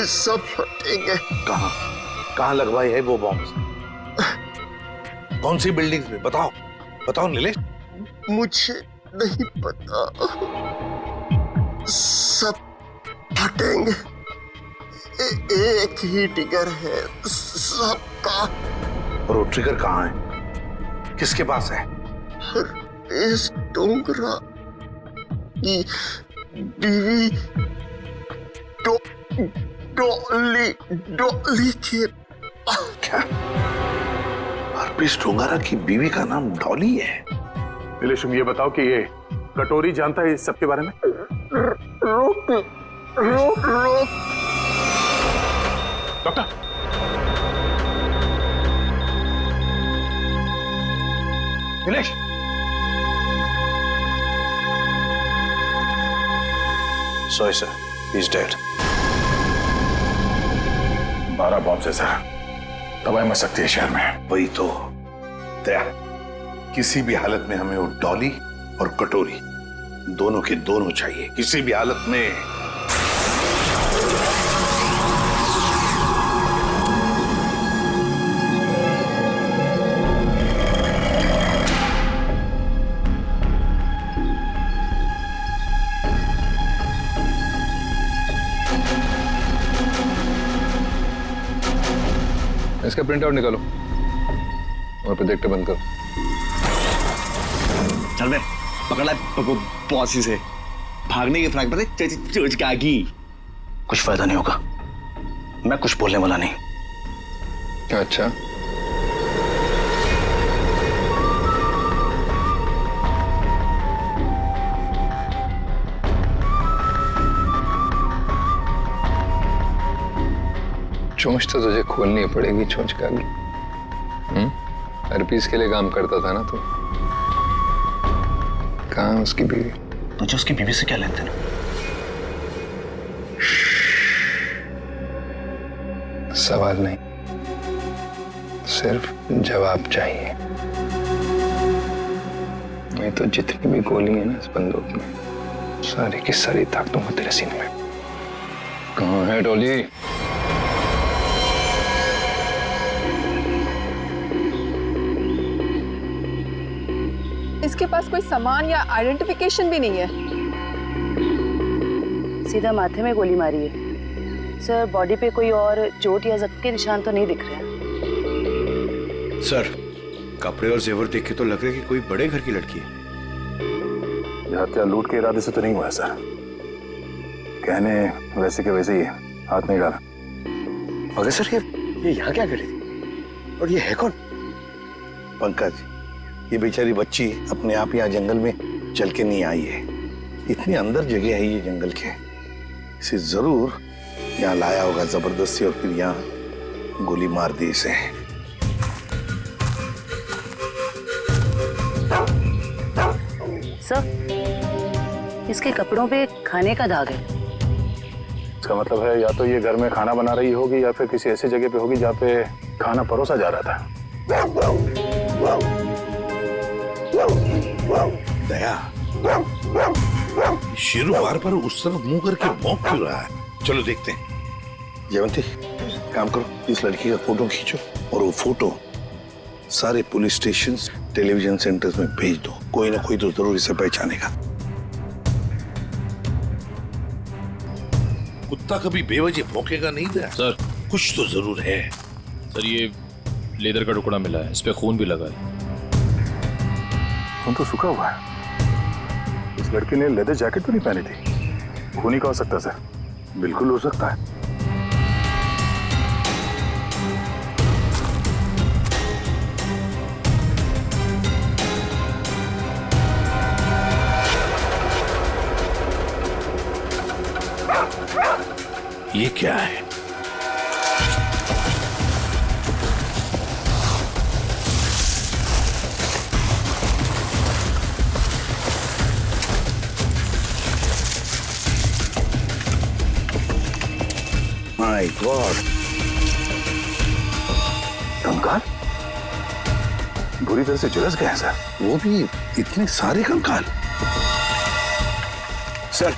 सब फटेंगे। कहाँ लगवाई है वो बॉम्ब? कौन सी बिल्डिंग में? बताओ बताओ नीलेश। मुझे नहीं पता, सब फटेंगे। एक ही ट्रिगर है सबका। और वो ट्रिगर कहाँ है, किसके पास है? इस डोंगरा की बीवी डॉली के। क्या हरप्रीत डोंगरा की बीवी का नाम डॉली है? नीलेश, तुम ये बताओ कि ये कटोरी जानता है इस सब के बारे में? रोक रोक रोक। Doctor, Nilesh, sorry sir, he is dead. 12 bomb से सर, तबाही मच सकती है शहर में। वही तो दया, किसी भी हालत में हमें वो डॉली और कटोरी दोनों के दोनों चाहिए, किसी भी हालत में। इसका प्रिंट आउट निकालो और प्रोजेक्टर बंद करो। चल बे, पकड़ा पॉसी से भागने की फ्रैक पर चोचकागी। कुछ फायदा नहीं होगा, मैं कुछ बोलने वाला नहीं। अच्छा, चोंच तो तुझे खोलनी पड़ेगी, चोंच का भी। हरपीस के लिए काम करता था ना तू? कहाँ उसकी बीवी? तुझे उसकी बीवी से क्या लेन देन? सवाल नहीं, सिर्फ जवाब चाहिए। नहीं तो जितनी भी गोली है ना इस बंदूक में, सारी की सारी ताक दूंगा तेरे सीने में। कहाँ है डॉली? इसके पास कोई सामान या आइडेंटिफिकेशन भी नहीं है। सीधा माथे में गोली मारी है सर। बॉडी पे कोई और चोट या जख्म के निशान तो नहीं दिख रहे। सर, कपड़े और जेवर देख के तो लग रहा है कि कोई बड़े घर की लड़की है। हत्या लूट के इरादे से तो नहीं हुआ है सर। कहने वैसे के वैसे ही है, हाथ नहीं डाला। मगर सर ये यहाँ क्या कर रही थी? और ये है कौन? पंकज, ये बेचारी बच्ची अपने आप यहाँ जंगल में चल के नहीं आई है। इतनी अंदर जगह है ये जंगल के, इसे जरूर यहाँ लाया होगा जबरदस्ती और फिर यहाँ गोली मार दी इसे। सर, इसके कपड़ों पे खाने का दाग है। इसका मतलब है या तो ये घर में खाना बना रही होगी या फिर किसी ऐसी जगह पे होगी जहाँ पे खाना परोसा जा रहा था। दया, शेरू बार बार उस तरफ मुंह करके भौंक क्यों रहा है? चलो देखते हैं। जयवंती, काम करो, इस लड़की का फोटो खींचो और वो फोटो सारे पुलिस स्टेशन, टेलीविजन सेंटर्स में भेज दो। कोई ना कोई तो जरूर इसे पहचानेगा। कुत्ता कभी बेवजह भौंकेगा नहीं था सर। कुछ तो जरूर है सर। ये लेदर का टुकड़ा मिला है, इस पे खून भी लगा है। खून तो सूखा हुआ है। इस लड़की ने लेदर जैकेट तो नहीं पहनी थी। खून ही का हो सकता सर? बिल्कुल हो सकता है। ये क्या है? माय गॉड, कंकाल बुरी तरह से झुलस गए हैं सर। वो भी इतने सारे कंकाल। सर,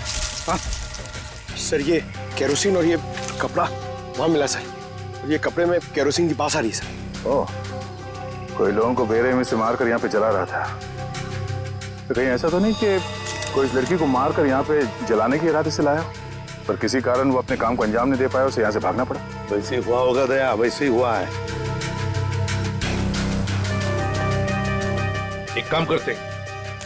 हाँ सर, ये केरोसिन और ये कपड़ा वहां मिला सर। और ये कपड़े में केरोसिन की बास आ रही है सर। ओह, कोई लोगों को बेरहमी में से मारकर यहाँ पे जला रहा था। तो कहीं ऐसा तो नहीं कि कोई इस लड़की को मारकर यहाँ पे जलाने के इरादे से लाया, पर किसी कारण वो अपने काम को अंजाम नहीं दे पाया, उसे यहाँ से भागना पड़ा। वैसे हुआ होगा दया, वैसे ही हुआ है। एक काम करते हैं,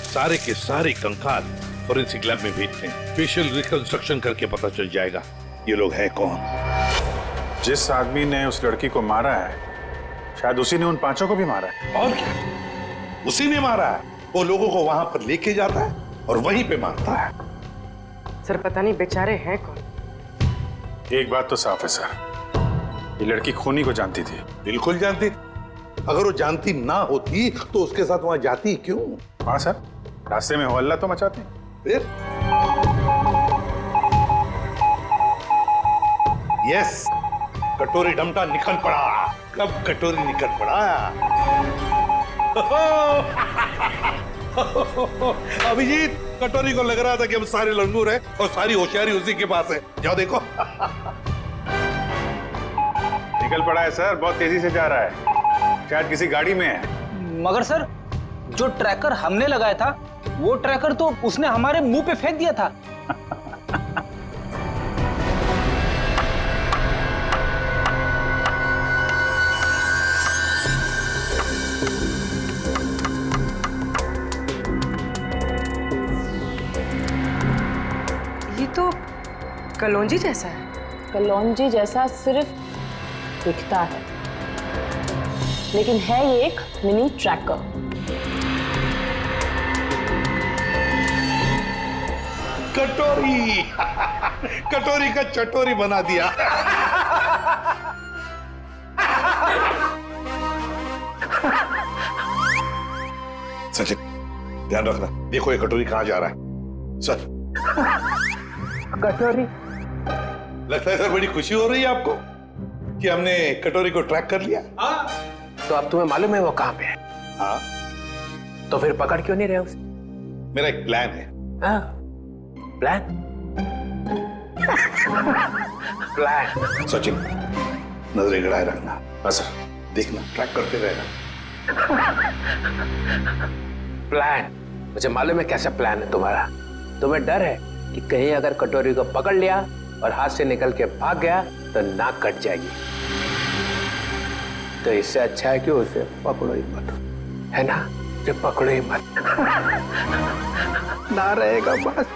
सारे के सारे कंकाल फोरेंसिक लैब में भेजते हैं। फेशियल रिकंस्ट्रक्शन करके पता चल जाएगा ये लोग हैं कौन। जिस आदमी ने उस लड़की को मारा है शायद उसी ने उन पांचों को भी मारा है। और क्या, उसी ने मारा है। वो लोगों को वहां पर लेके जाता है और वहीं पे मारता है। सर पता नहीं बेचारे हैं कौन। एक बात तो साफ है सर, ये लड़की खूनी को जानती थी। बिल्कुल जानती। अगर वो जानती ना होती तो उसके साथ वहां जाती क्यों? हाँ सर, रास्ते में हो हल्ला तो मचाती। फिर यस, कटोरी डमटा निकल पड़ा। कब कटोरी निकल पड़ा? अभिजीत, कटोरी को लग रहा था कि हम सारे लंगूर हैं और सारी होशियारी उसी के पास है। जाओ देखो। निकल पड़ा है सर, बहुत तेजी से जा रहा है, शायद किसी गाड़ी में है। मगर सर, जो ट्रैकर हमने लगाया था वो ट्रैकर तो उसने हमारे मुंह पे फेंक दिया था। ये तो कलौंजी जैसा है। कलौंजी जैसा सिर्फ दिखता है, लेकिन है ये एक मिनी ट्रैकर। कटोरी कटोरी का चटोरी बना दिया। सचिन, ध्यान रखना, देखो ये कटोरी कहां जा रहा है। सर, कटोरी, लगता है सर बड़ी खुशी हो रही है आपको कि हमने कटोरी को ट्रैक कर लिया। तो अब तुम्हें मालूम है वो कहाँ पे है? हाँ। तो फिर पकड़ क्यों नहीं रहे उसे? मेरा एक प्लान है। हाँ, प्लान? प्लान। सचिन, नजरें गड़ाए रखना। हाँ सर, देखना, ट्रैक करते रहना। प्लान? मुझे मालूम है कैसा प्लान है तुम्हारा। तुम्हें डर है कि कहीं अगर कटोरी को पकड़ लिया और हाथ से निकल के भाग गया तो नाक कट जाएगी। तो इससे अच्छा है कि उसे पकड़ो ही मत, है ना? जो पकड़ो ही मत। ना रहेगा बस,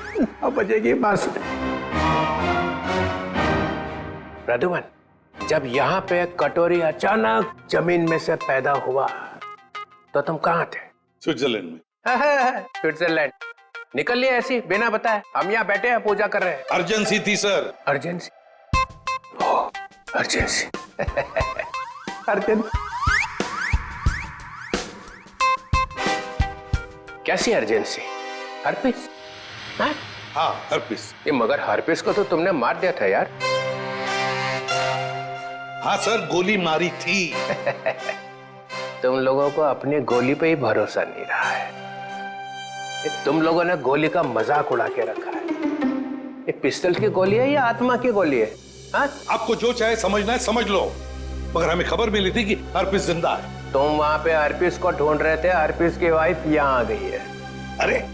अब बजेगी बांसुरी। प्रद्युमन, जब यहाँ पे कटोरी अचानक जमीन में से पैदा हुआ तो तुम कहाँ थे? स्विट्जरलैंड में। स्विट्जरलैंड निकल लिए ऐसी बिना बताए? हम यहाँ बैठे हैं पूजा कर रहे हैं। अर्जेंसी थी सर। अर्जेंसी? अर्जेंसी। अर्जेंसी कैसी अर्जेंसी? हर्पिस? हाँ हर्पिस। ये मगर हर्पिस को तो तुमने मार दिया था यार। हाँ सर, गोली मारी थी। तुम लोगों को अपनी गोली पे ही भरोसा नहीं रहा है। तुम लोगों ने गोली का मजाक उड़ा के रखा है। ये पिस्टल की गोली है या आत्मा की गोली है? हाँ? आपको जो चाहे समझना है समझ लो, मगर हमें खबर मिली थी कि हर्पिस जिंदा है। तुम वहां पे हर्पिस को ढूंढ रहे थे, हर्पिस की वाइफ यहाँ आ गई है। अरे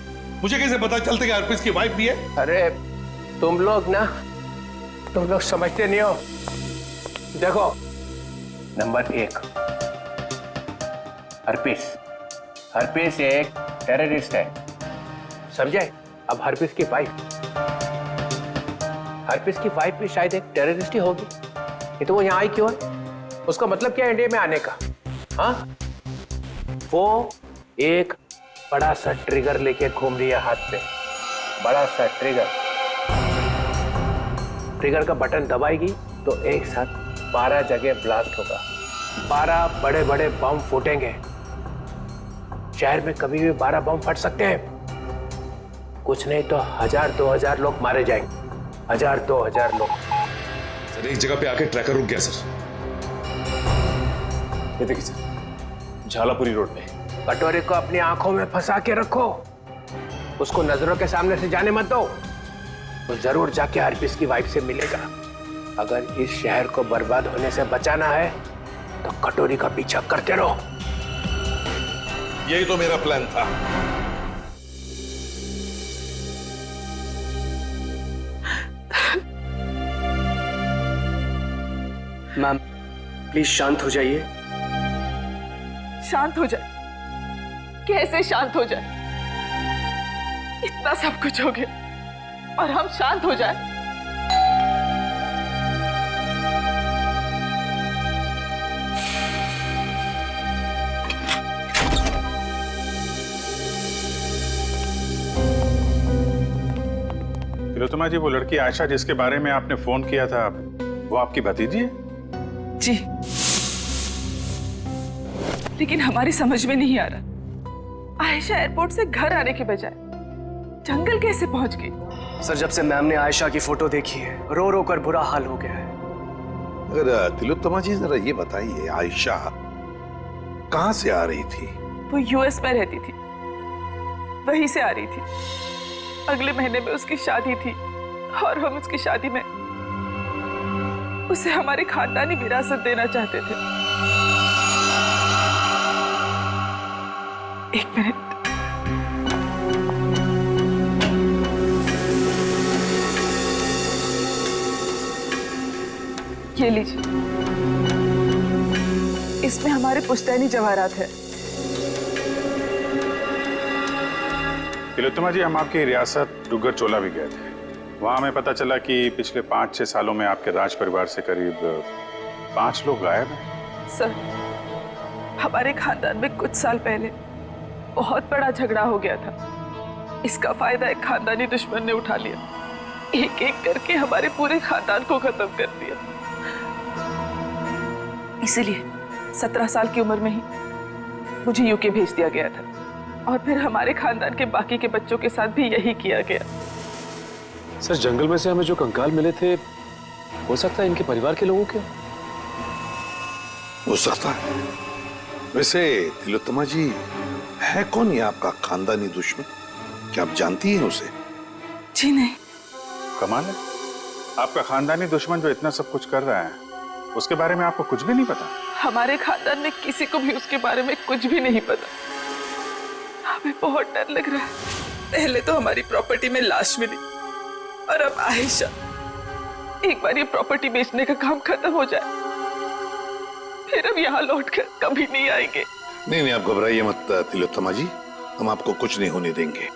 मुझे कैसे पता चलता कि हर्पिस की वाइफ भी है? अरे तुम लोग समझते नहीं हो। देखो, नंबर 1, हर्पिस एक टेररिस्ट है, समझे? अब हर्पिस की वाइफ भी शायद एक टेररिस्ट ही होगी। ये तो वो यहाँ आई क्यों है? उसका मतलब क्या है इंडिया में आने का? हाँ, वो एक बड़ा सा ट्रिगर लेके घूम रही है हाथ पे। बड़ा सा ट्रिगर का बटन दबाएगी तो एक साथ 12 जगह ब्लास्ट होगा। 12 बड़े बड़े बम फूटेंगे। शहर में कभी भी 12 बम फट सकते हैं। कुछ नहीं तो 1000-2000 लोग मारे जाएंगे। 1000-2000 लोग। सर एक जगह पे आके ट्रैकर रुक गया सर। ये देखिए सर, झालापुरी रोड पे। कटोरे को अपनी आंखों में फंसा के रखो, उसको नजरों के सामने से जाने मत दो। वो जरूर जाके हर्पिस की वाइफ से मिलेगा। अगर इस शहर को बर्बाद होने से बचाना है तो कटोरी का पीछा करते रहो। यही तो मेरा प्लान था। मैम प्लीज शांत हो जाइए। शांत हो जाए? कैसे शांत हो जाए? इतना सब कुछ हो गया और हम शांत हो जाए? तिलोत्तमा जी, वो लड़की आयशा जिसके बारे में आपने फोन किया था, वो आपकी भतीजी है? जी, लेकिन हमारी समझ में नहीं आ रहा, आयशा एयरपोर्ट से घर आने के बजाय जंगल कैसे पहुंच गई? सर जब से मैम ने आयशा की फोटो देखी है, रो रो कर बुरा हाल हो गया है। अगर तिलोत्तमा जी जरा ये बताइए, आयशा कहां से आ रही थी? वो यूएस में रहती थी, वहीं से आ रही थी। अगले महीने में उसकी शादी थी और हम उसकी शादी में उसे हमारी खानदानी विरासत देना चाहते थे। एक मिनट, ये लीजिए, इसमें हमारे पुश्तैनी जवाहरात है। तिलोत्तमा जी, हम आपकी रियासत डुग्गर चोला भी गए थे। वहां हमें पता चला कि पिछले 5-6 सालों में आपके राज परिवार से करीब 5 लोग गायब हैं। सर, हमारे खानदान में कुछ साल पहले बहुत बड़ा झगड़ा हो गया था। इसका फायदा एक खानदानी दुश्मन ने उठा लिया। एक एक करके हमारे पूरे खानदान को खत्म कर दिया। इसीलिए 17 साल की उम्र में ही मुझे यूके भेज दिया गया था और फिर हमारे खानदान के बाकी के बच्चों के साथ भी यही किया गया। सर जंगल में से हमें जो कंकाल मिले थे, हो सकता है इनके परिवार के लोगों के? हो सकता है। वैसे तिलोत्तमा जी, है कौन ये आपका खानदानी दुश्मन? क्या आप जानती हैं उसे? जी नहीं। कमाल है, आपका खानदानी दुश्मन जो इतना सब कुछ कर रहा है, उसके बारे में आपको कुछ भी नहीं पता? हमारे खानदान में किसी को भी उसके बारे में कुछ भी नहीं पता। हमें बहुत डर लग रहा है। पहले तो हमारी प्रॉपर्टी में लाश मिली और अब आयशा। एक बार ये प्रॉपर्टी बेचने का काम खत्म हो जाए, फिर अब यहाँ लौटकर कभी नहीं आएंगे। नहीं, आप घबराइए मत तिलोत्तमा जी, हम आपको कुछ नहीं होने देंगे।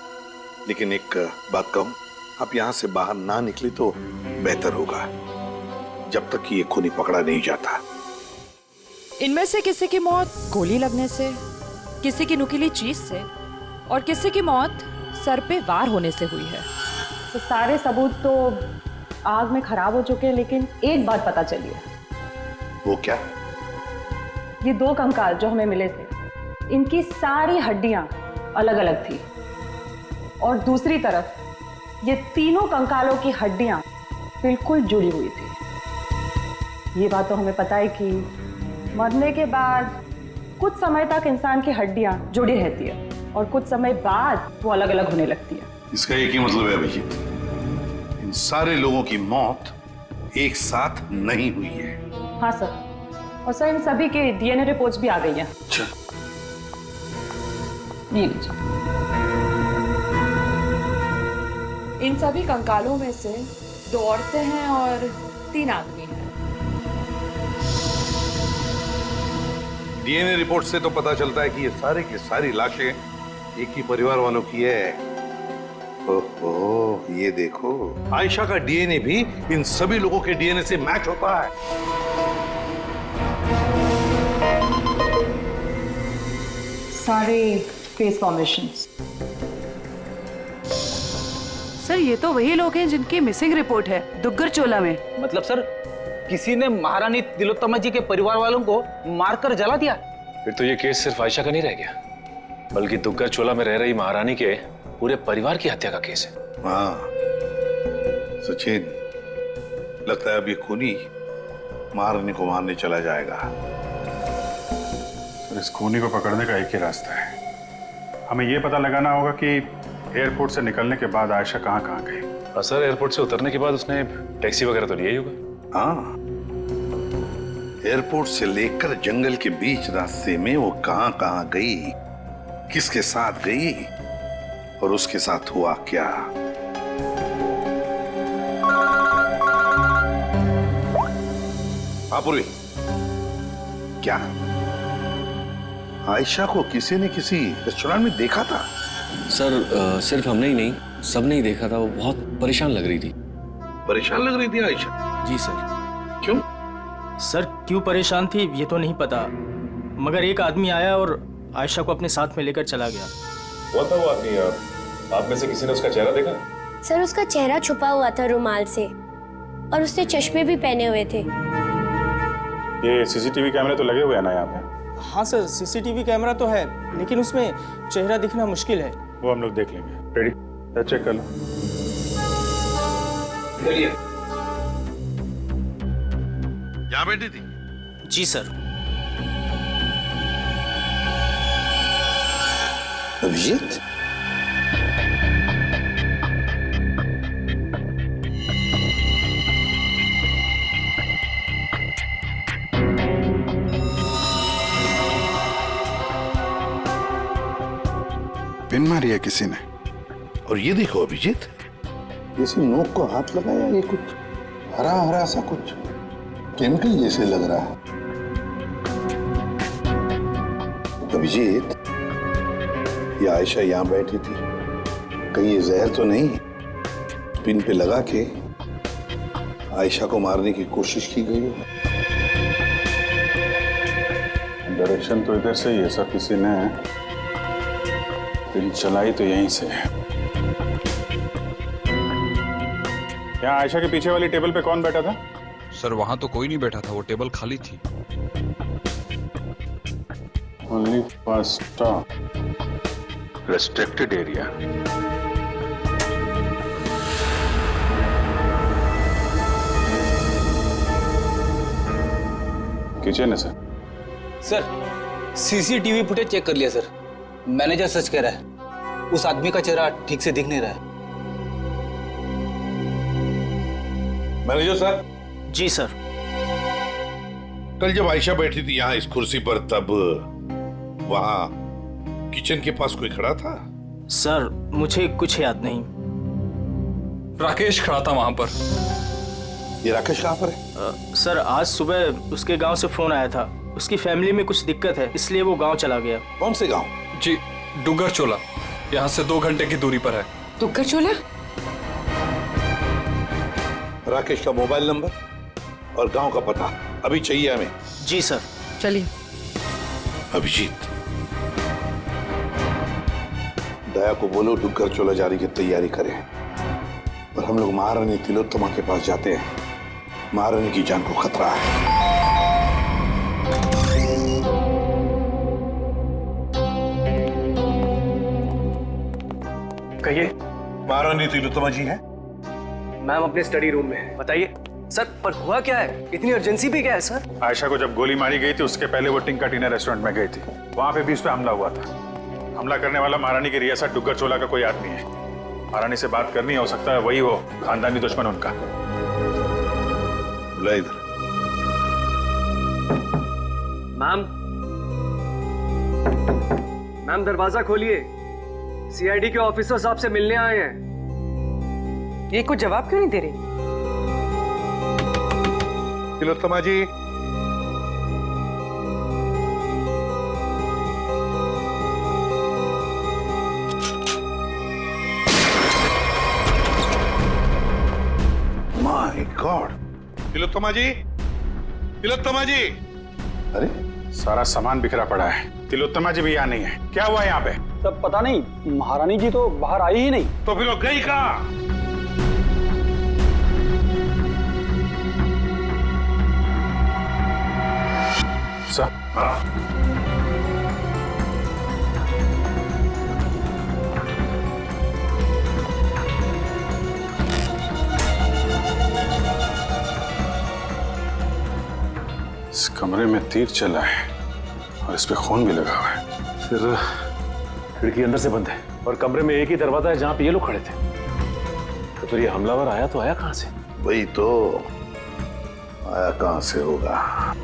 लेकिन एक बात कहूं, आप यहां से बाहर ना निकले तो बेहतर होगा, जब तक कि ये खूनी पकड़ा नहीं जाता। इनमें से किसी की मौत गोली लगने से, किसी की नुकीली चीज से और किसी की मौत सर पे वार होने से हुई है। तो सारे सबूत तो आग में खराब हो चुके हैं, लेकिन एक बात पता चली है। वो क्या? ये 2 कंकाल जो हमें मिले थे, इनकी सारी हड्डियां अलग अलग थी, और दूसरी तरफ ये तीनों कंकालों की हड्डियां बिल्कुल जुड़ी हुई थी। ये बात तो हमें पता है कि मरने के बाद कुछ समय तक इंसान की हड्डियां जुड़ी रहती है और कुछ समय बाद वो अलग अलग होने लगती है। इसका एक ही मतलब है अभिजीत, इन सारे लोगों की मौत एक साथ नहीं हुई है। हाँ सर, और सर इन सभी के डीएनए रिपोर्ट्स भी आ गई हैं। अच्छा, ये लीजिए। इन सभी कंकालों में से 2 औरतें हैं और 3 आदमी हैं। डीएनए रिपोर्ट से तो पता चलता है कि ये सारे की सारी लाशें एक ही परिवार वालों की है। ओहो, ये देखो, आयशा का डीएनए भी इन सभी लोगों के डीएनए से मैच होता है। सारे फेस फॉर्मेशंस। सर ये तो वही लोग हैं जिनकी मिसिंग रिपोर्ट है दुग्गर चोला में। मतलब सर किसी ने महारानी तिलोत्तमा जी के परिवार वालों को मारकर जला दिया। फिर तो ये केस सिर्फ आयशा का नहीं रह गया, बल्कि दुग्गर चोला में रह रही महारानी के पूरे परिवार की हत्या का केस है। हाँ सचिन, लगता है अब ये खूनी महारानी को मारने चला जाएगा। सर, इस खूनी को पकड़ने का एक ही रास्ता है, हमें ये पता लगाना होगा कि एयरपोर्ट से निकलने के बाद आयशा कहाँ कहाँ गई। हाँ सर, एयरपोर्ट से उतरने के बाद उसने टैक्सी वगैरह तो लिया ही होगा। हाँ, एयरपोर्ट से लेकर जंगल के बीच रास्ते में वो कहाँ कहाँ गई, किसके साथ गई और उसके साथ हुआ क्या। हाँ पूर्वी, क्या आयशा को किसी ने किसी रेस्टोरेंट में देखा था? सर सिर्फ हमने ही नहीं, सबने ही देखा था। वो बहुत परेशान लग रही थी। परेशान लग रही थी आयशा? जी सर। क्यों? सर क्यों परेशान थी ये तो नहीं पता, मगर एक आदमी आया और आयशा को अपने साथ में लेकर चला गया। वो था वो आदमी, आप में से किसी ने उसका चेहरा देखा? सर उसका चेहरा छुपा हुआ था रुमाल से, और उसने चश्मे भी पहने हुए थे। ये सीसीटीवी कैमरे तो लगे हुए हैं ना यहाँ पे? हाँ सर, सीसीटीवी कैमरा तो है, लेकिन उसमें चेहरा दिखना मुश्किल है। वो हम लोग देख लेंगे। रेडी? चेक कर लो। यहाँ बैठी थी? जी सर। अभिजीत? पिन मारी है किसी ने। और ये देखो अभिजीत, किसी नोक को हाथ लगाया, ये कुछ हरा हरा सा कुछ केमिकल जैसे लग रहा है। अभिजीत, ये आयशा यहाँ बैठी थी, कहीं ये जहर तो नहीं पिन पे लगा के आयशा को मारने की कोशिश की गई है? डायरेक्शन तो इधर से ही है सर, किसी ने पिन चलाई तो यहीं से है। यहाँ आयशा के पीछे वाली टेबल पे कौन बैठा था? सर वहां तो कोई नहीं बैठा था, वो टेबल खाली थी। Only first stop restricted area. Kitchen है sir. Sir CCTV footage check कर लिया सर, मैनेजर सच कह रहा है, उस आदमी का चेहरा ठीक से दिख नहीं रहा है। Manager sir. जी सर। कल जब आयशा बैठी थी यहाँ इस कुर्सी पर, तब वहां किचन के पास कोई खड़ा था? सर मुझे कुछ याद नहीं। राकेश खड़ा था वहां पर। ये राकेश कहाँ पर है? सर आज सुबह उसके गांव से फोन आया था, उसकी फैमिली में कुछ दिक्कत है, इसलिए वो गांव चला गया। कौन से गांव? जी डुग्गर चोला, यहाँ से 2 घंटे की दूरी पर है। दुग्गर चोला? राकेश का मोबाइल नंबर और गांव का पता अभी चाहिए हमें। जी सर। चलिए। अभिजीत, दया को बोलो डुग्गर चोला जारी की तैयारी करें और हम लोग महारानी तिलोत्तमा के पास जाते हैं। महारानी की जान को खतरा है। कहिए। महारानी तिलोत्तमा जी हैं? मैम अपने स्टडी रूम में है। बताइए सर, पर हुआ क्या है? इतनी अर्जेंसी भी क्या है सर? आयशा को जब गोली मारी गई थी उसके पहले वो टिंका टीना रेस्टोरेंट में गई थी। वहां पे भी उस पर हमला हुआ था। हमला करने वाला महारानी की रियासत डुग्गर चोला का कोई आदमी है। महारानी से बात करनी है, हो सकता है वही हो खानदानी दुश्मन उनका। बुला इधर। मैम दरवाजा खोलिए, सीआईडी के ऑफिसर साहब से मिलने आए हैं। ये कुछ जवाब क्यों नहीं दे रही? तिलोत्तमा जी, माय गॉड। तिलोत्तमा जी, तिलोत्तमा जी। अरे सारा सामान बिखरा पड़ा है। तिलोत्तमा जी भी यहाँ नहीं है। क्या हुआ यहाँ पे? तब पता नहीं, महारानी जी तो बाहर आई ही नहीं। तो फिर वो गई कहाँ? इस कमरे में तीर चला है और इस पे खून भी लगा हुआ है। फिर खिड़की अंदर से बंद है और कमरे में एक ही दरवाजा है जहां पे ये लोग खड़े थे। तो फिर ये हमलावर आया तो आया कहां से? वही तो, आया कहां से होगा?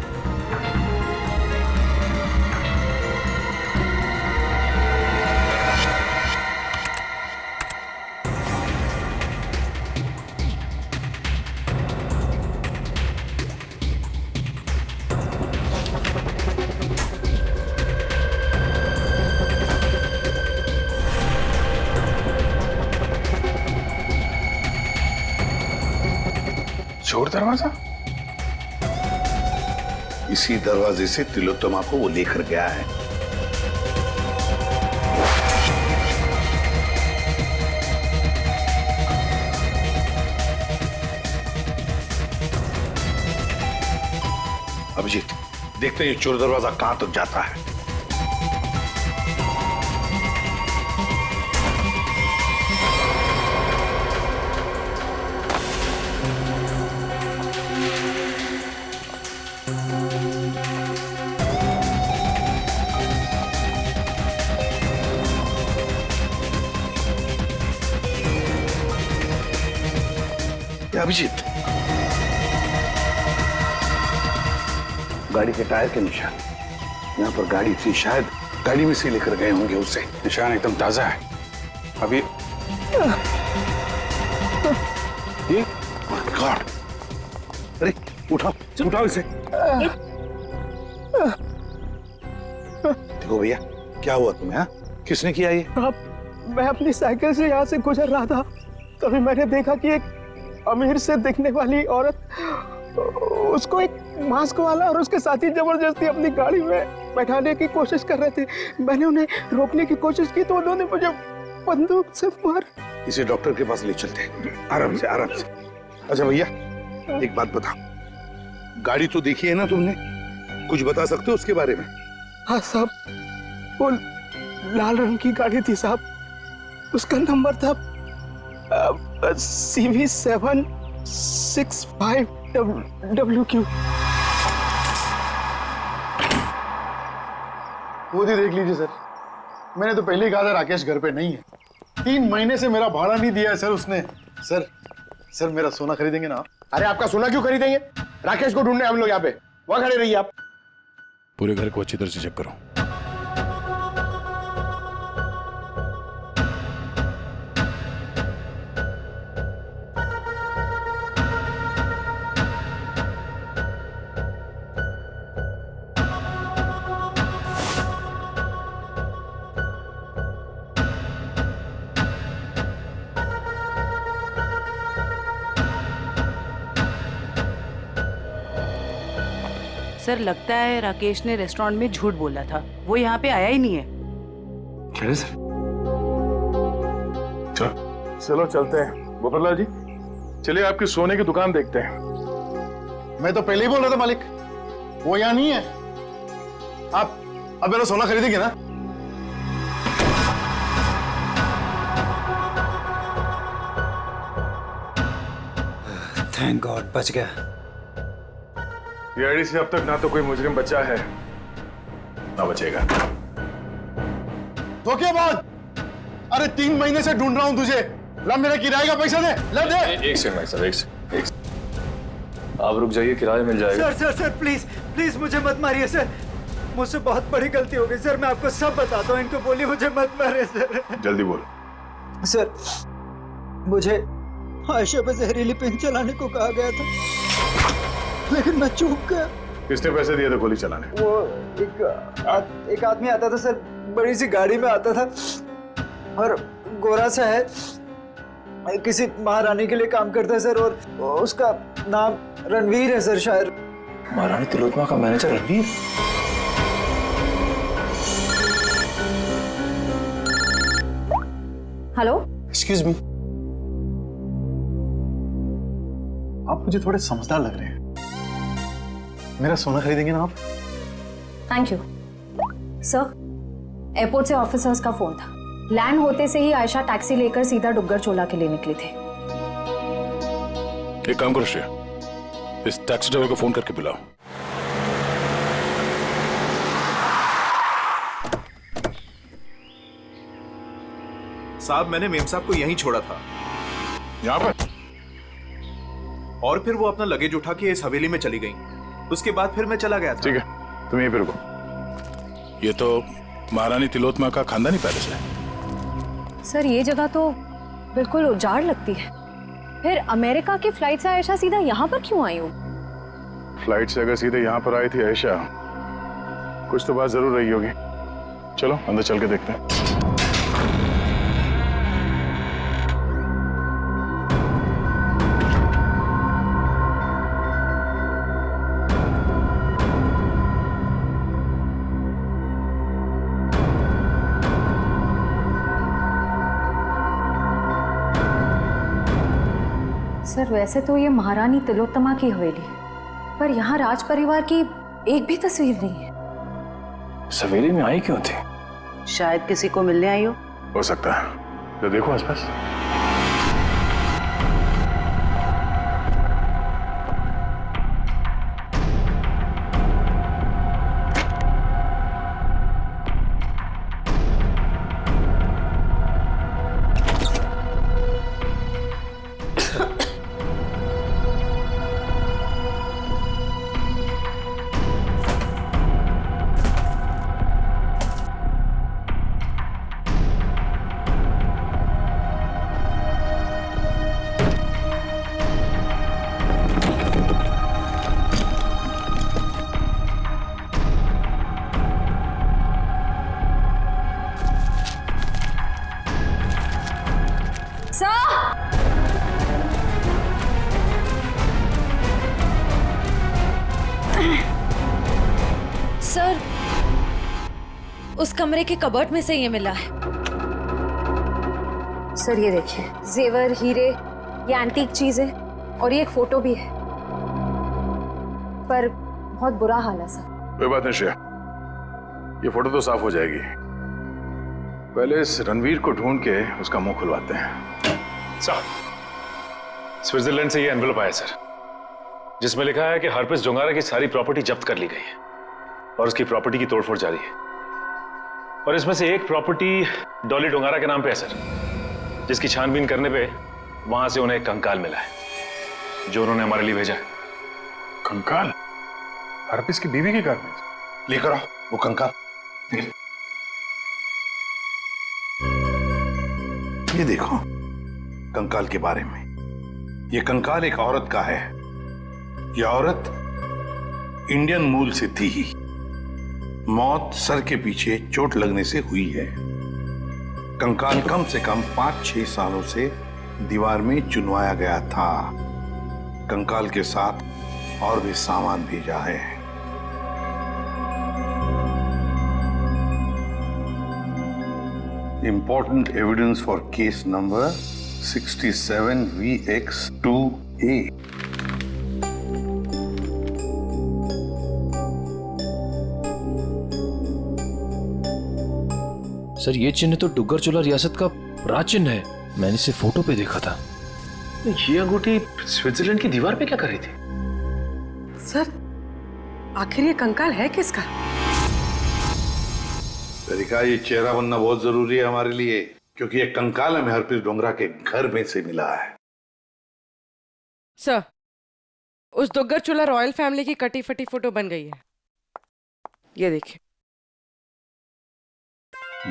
चोर दरवाजा? इसी दरवाजे से तिलोत्तमा को वो लेकर गया है। अभिजीत, देखते हैं ये चोर दरवाजा कहां तक जाता है। अभिजीत, गाड़ी के टायर के निशान यहाँ पर गाड़ी थी, शायद गाड़ी में से लेकर गए होंगे उसे। निशान एकदम ताजा है। अभी ये गॉड, अरे उठाओ उठाओ इसे। देखो भैया, क्या हुआ तुम्हें? हाँ, किसने किया ये? मैं अपनी साइकिल से यहाँ से गुजर रहा था, तभी मैंने देखा कि एक अमीर से दिखने वाली औरत उसको एक मास्क वाला और उसके साथी जबरदस्ती अपनी गाड़ी में बैठाने की कोशिश कर रहे थे। मैंने उन्हें रोकने की कोशिश की तो उन्होंने मुझे बंदूक से मार। इसे डॉक्टर के पास ले चलते हैं, आराम से आराम से। अच्छा भैया, एक बात बताओ, गाड़ी तो देखी है ना तुमने? कुछ बता सकते हो उसके बारे में? हाँ साहब, वो लाल रंग की गाड़ी थी साहब। उसका नंबर था CV765WQ। खुद ही देख लीजिए सर, मैंने तो पहले ही कहा था राकेश घर पे नहीं है। 3 महीने से मेरा भाड़ा नहीं दिया है सर उसने। सर मेरा सोना खरीदेंगे ना? अरे आपका सोना क्यों खरीदेंगे? राकेश को ढूंढने हम लोग यहाँ पे, वहां खड़े रहिए आप। पूरे घर को अच्छी तरह से चेक करो। सर लगता है राकेश ने रेस्टोरेंट में झूठ बोला था, वो यहाँ पे आया ही नहीं है। क्या सर? चलो चलते हैं गोपाललाल जी, चलिए आपकी सोने की दुकान देखते हैं। मैं तो पहले ही बोल रहा था मालिक, वो यहाँ नहीं है। आप अब मेरा सोना खरीदेंगे ना? थैंक गॉड, बच गया। ये से अब तक ना तो कोई मुजरिम बचा है ना बचेगा। तो क्या बात? अरे 3 महीने से ढूंढ रहा हूं तुझे। ला मेरा किराए का पैसा दे, ला दे। एक सेकंड भाई साहब, एक सेकंड। आप रुक जाइए, किराया मिल जाएगा। Sir sir sir please please मुझे मत मारिए सर, मुझसे बहुत बड़ी गलती हो गई सर, मैं आपको सब बताता हूँ, इनको बोलिए मुझे मत मारे सर। जल्दी बोल। सर मुझे आयशा पे जहरीली पेन चलाने को कहा गया था, लेकिन मैं चूक गया। किसने पैसे दिए थे गोली चलाने? वो एक आदमी आता था सर, बड़ी सी गाड़ी में आता था और गोरा सा है, किसी महारानी के लिए काम करता है सर, और उसका नाम रणवीर है सर शायद। महारानी तिलोत्तमा का manager Ranveer? Hello, excuse me, आप मुझे थोड़े समझदार लग रहे हैं। मेरा सोना खरीदेंगे ना आप? Thank you sir. एयरपोर्ट से ऑफिसर्स का फोन था, लैंड होते से ही आयशा टैक्सी लेकर सीधा डुग्गर चोला के लिए निकली थी। एक काम करो श्रेया, इस टैक्सी ड्राइवर को फोन करके बुलाओ। साहब मैंने मेम साहब को यहीं छोड़ा था। यहाँ पर? और फिर वो अपना लगेज उठा के इस हवेली में चली गई, उसके बाद फिर मैं चला गया था। ठीक है, तुम यहीं पे रुको। ये तो महारानी तिलोत्तमा का खानदानी पैलेस है। सर ये जगह तो बिल्कुल उजाड़ लगती है, फिर अमेरिका की फ्लाइट से आयशा सीधा यहाँ पर क्यों आई हो? फ्लाइट से अगर सीधे यहाँ पर आई थी आयशा, कुछ तो बात जरूर रही होगी। चलो अंदर चल के देखते हैं। सर वैसे तो ये महारानी तिलोत्तमा की हवेली है, पर यहाँ राज परिवार की एक भी तस्वीर नहीं है। इस हवेली में आई क्यों थी? शायद किसी को मिलने आई हो सकता है, तो देखो आसपास। सर उस कमरे के कबर्ड में से ये मिला है। सर ये देखिए, जेवर, हीरे, ये एंटीक चीजें, और ये एक फोटो भी है, पर बहुत बुरा हाल है सर। कोई बात नहीं श्रेया, ये फोटो तो साफ हो जाएगी। पहले इस रणवीर को ढूंढ के उसका मुंह खुलवाते हैं। सर, स्विट्जरलैंड से ये एनवेलप आया सर, जिसमें लिखा है कि हरप्रिस जोंगारा की सारी प्रॉपर्टी जब्त कर ली गई है और उसकी प्रॉपर्टी की तोड़फोड़ जारी है। और इसमें से एक प्रॉपर्टी डॉली डोंगारा के नाम पे है सर, जिसकी छानबीन करने पे वहां से उन्हें एक कंकाल मिला है, जो उन्होंने हमारे लिए भेजा है। कंकाल? हरप्रिस की बीवी के घर में? लेकर आओ वो कंकाल। ये देखो कंकाल के बारे में। ये कंकाल एक औरत का है। ये औरत इंडियन मूल से थी ही। मौत सर के पीछे चोट लगने से हुई है। कंकाल कम से कम 5-6 सालों से दीवार में चुनवाया गया था। कंकाल के साथ और भी सामान भेजा है। Important evidence for case number 67VX2A. Sir ये चिन्ह तो डुग्गर चोला रियासत का राज चिन्ह है। मैंने इसे फोटो पे देखा था। ये अंगूठी स्विट्जरलैंड की दीवार पे क्या कर रही थी? सर आखिर ये कंकाल है किसका? तरीका ये चेहरा बनना बहुत जरूरी है हमारे लिए, क्योंकि ये कंकाल हमें हरप्रीत डोंगरा के घर में से मिला है। सर उस दुग्गर चोला रॉयल फैमिली की कटी फटी फोटो बन गई है, ये देखिए।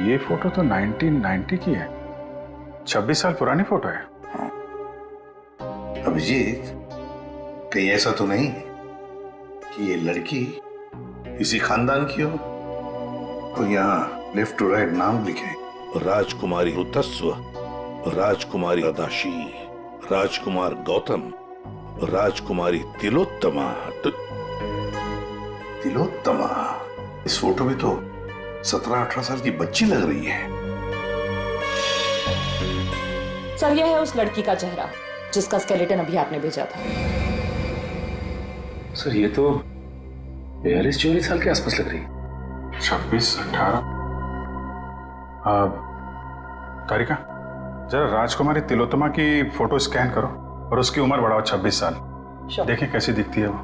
ये फोटो तो 1990 की है, 26 साल पुरानी फोटो है। अभिजीत, कहीं ऐसा तो नहीं कि ये लड़की इसी खानदान की हो? तो यहाँ लेफ्ट टू राइट नाम लिखे, राजकुमारी ऋतस्व, राजकुमारी अदाशी, राजकुमार गौतम, राजकुमारी तिलोत्तमा। तिलोत्तमा? इस फोटो में तो 17-18 साल की बच्ची लग रही है। सर यह है उस लड़की का चेहरा जिसका स्केलेटन अभी आपने भेजा था। सर ये तो 42-44 साल के आसपास लग रही है। 26-18। तारिका, जरा राजकुमारी तिलोत्तमा की फोटो स्कैन करो और उसकी उम्र बढ़ाओ 26 साल। देखें कैसी दिखती है वो।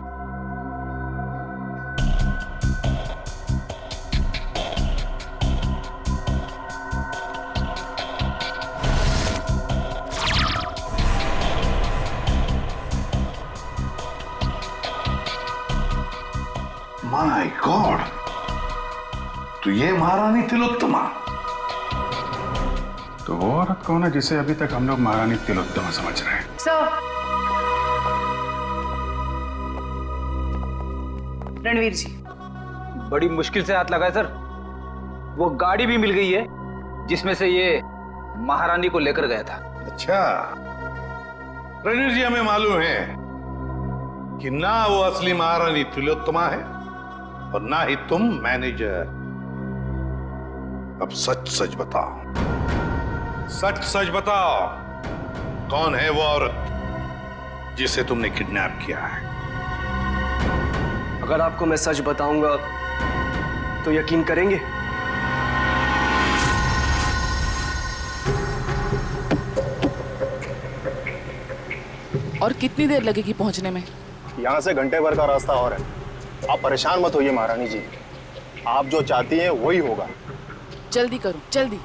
माय गॉड, तो ये महारानी तिलोत्तमा। तो वो औरत कौन है जिसे अभी तक हम लोग महारानी तिलोत्तमा समझ रहे हैं? सर, रणवीर जी। बड़ी मुश्किल से हाथ लगाए सर। वो गाड़ी भी मिल गई है जिसमें से ये महारानी को लेकर गया था। अच्छा, रणवीर जी, हमें मालूम है कि ना वो असली महारानी तिलोत्तमा है और ना ही तुम मैनेजर। अब सच सच बताओ, सच सच बताओ, कौन है वो औरत जिसे तुमने किडनैप किया है? अगर आपको मैं सच बताऊंगा तो यकीन करेंगे? और कितनी देर लगेगी पहुंचने में? यहाँ से घंटे भर का रास्ता और है। आप परेशान मत होइए महारानी जी, आप जो चाहती हैं वही होगा। जल्दी करो, जल्दी।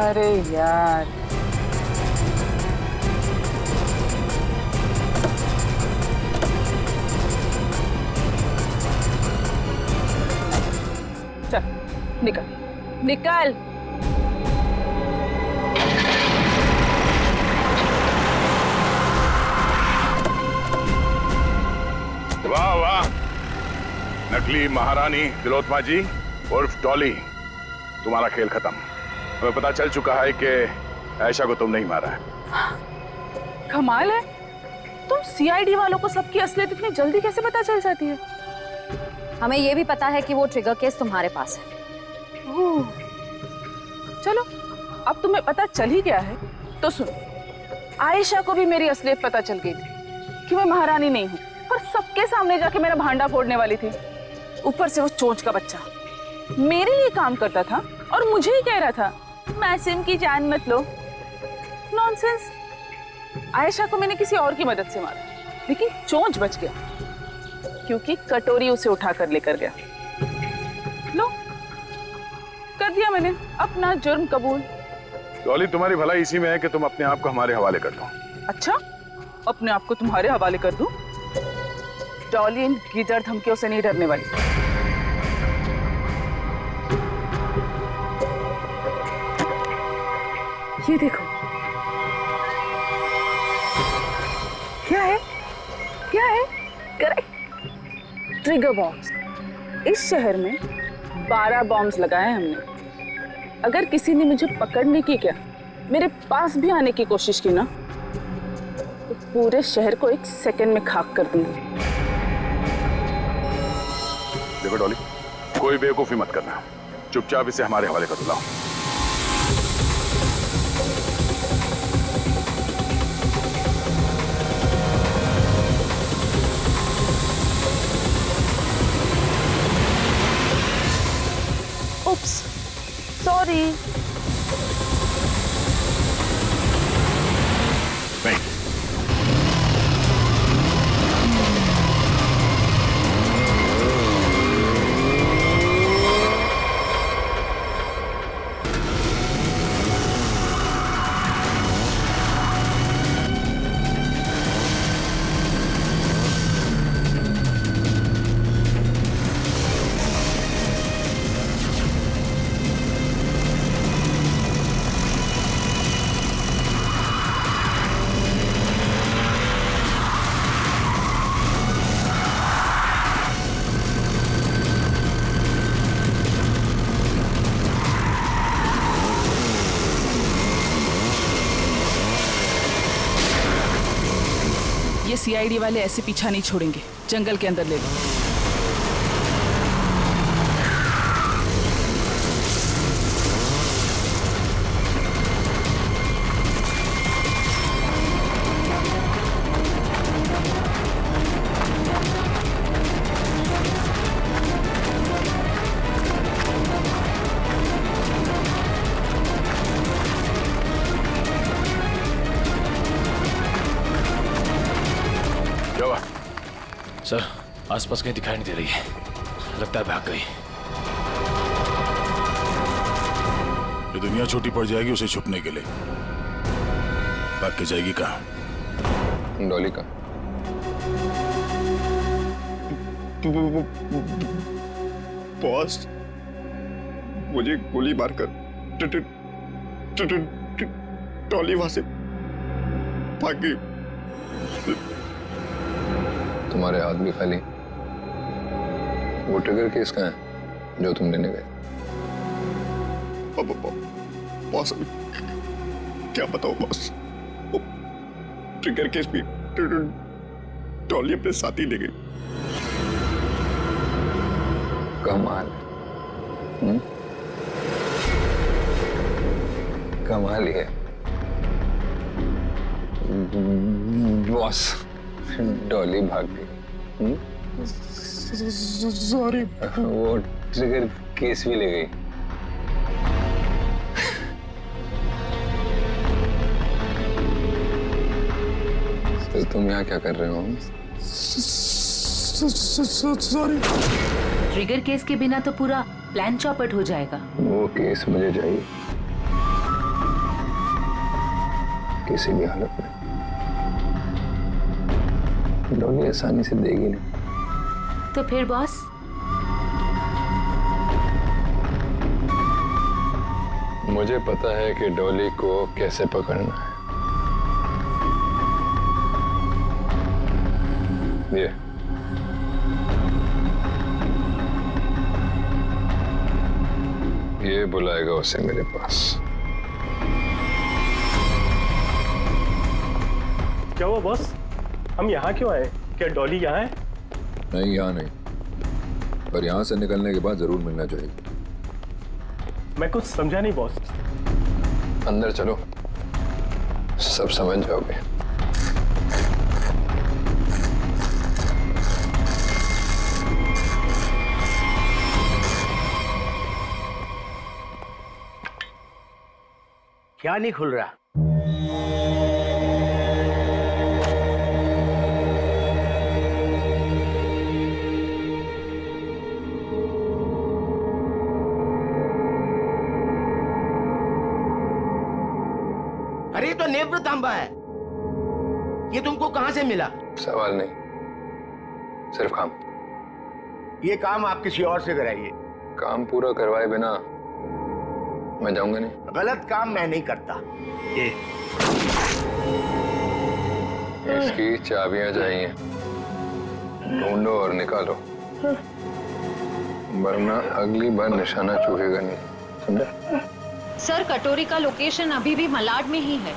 अरे यार, चल निकल निकल। वाह वाह, नकली महारानी तिलोत्तमा जी उर्फ डॉली, तुम्हारा खेल खत्म। हमें पता चल चुका है कि आयशा को तुम नहीं मारा है। कमाल है, तुम सीआईडी वालों को सबकी असलियत इतनी जल्दी कैसे पता चल जाती है? हमें यह भी पता है कि वो ट्रिगर केस तुम्हारे पास है। ओह, चलो अब तुम्हें पता चल ही गया है तो सुनो, आयशा को भी मेरी असलियत पता चल गई थी कि मैं महारानी नहीं हूँ, पर सबके सामने जाके मेरा भांडा फोड़ने वाली थी। ऊपर से वो चोंच का बच्चा मेरे लिए काम करता था और मुझे ही कह रहा था मासूम की जान मत लो। नॉनसेंस। आयशा को मैंने किसी और की मदद से मारा, लेकिन चोंच बच गया क्योंकि कटोरी उसे उठाकर लेकर गया। लो, कर दिया मैंने अपना जुर्म कबूल। डॉली, तुम्हारी भलाई इसी में है कि तुम अपने आप को हमारे हवाले कर दो। अच्छा, अपने आप को तुम्हारे हवाले कर दूं? डॉली इन गीदड़ धमकियों से नहीं डरने वाली। ये देखो, क्या है? क्या है? Correct, trigger bombs. इस शहर में 12 बॉम्ब्स लगाए हमने। अगर किसी ने मुझे पकड़ने की क्या मेरे पास भी आने की कोशिश की ना तो पूरे शहर को 1 सेकंड में खाक कर दूंगी। देखो डॉली, कोई बेवकूफी मत करना, चुपचाप इसे हमारे हवाले कर दो। Oops, sorry. ये सीआईडी वाले ऐसे पीछा नहीं छोड़ेंगे, जंगल के अंदर ले लो। सर, आसपास कहीं दिखाई नहीं दे रही है, लगता है भाग गई। ये दुनिया छोटी पड़ जाएगी उसे छुपने के लिए, भाग के जाएगी कहाँ? डॉली का बॉस, मुझे गोली मारकर डॉली वहां से भाग गई। तुम्हारे हाथ भी खाली। वो ट्रिगर केस कहाँ है जो तुम लेने गए? बॉस, क्या बताओ बॉस, वो ट्रिगर केस भी डॉली अपने साथ ही ले गई। कमाल, कमाल ही है बॉस, डॉली भाग गई। सॉरी। वो ट्रिगर केस भी ले गई। तो तुम यहाँ क्या कर रहे हो? सॉरी। ट्रिगर केस के बिना तो पूरा प्लान चौपट हो जाएगा। वो केस मुझे चाहिए किसी भी हालत में। डॉली आसानी से देगी नहीं। तो फिर बॉस? मुझे पता है कि डॉली को कैसे पकड़ना है। ये बुलाएगा उसे मेरे पास। क्या हुआ बॉस? हम यहाँ क्यों आए? क्या डॉली यहाँ है? नहीं, यहाँ नहीं, पर यहाँ से निकलने के बाद जरूर मिलना चाहिए। मैं कुछ समझा नहीं बॉस। अंदर चलो, सब समझ जाओगे। क्या नहीं खुल रहा? अरे ये तो नेत्र तांबा है, ये तुमको कहां से मिला? सवाल नहीं, सिर्फ काम। ये काम आप किसी और से कराइए। काम पूरा करवाए बिना मैं जाऊंगा नहीं। गलत काम मैं नहीं करता। ये इसकी चाबियां चाहिए, ढूंढो और निकालो, वरना अगली बार निशाना चूकेगा नहीं, समझा? सर, कटोरी का लोकेशन अभी भी मलाड में ही है।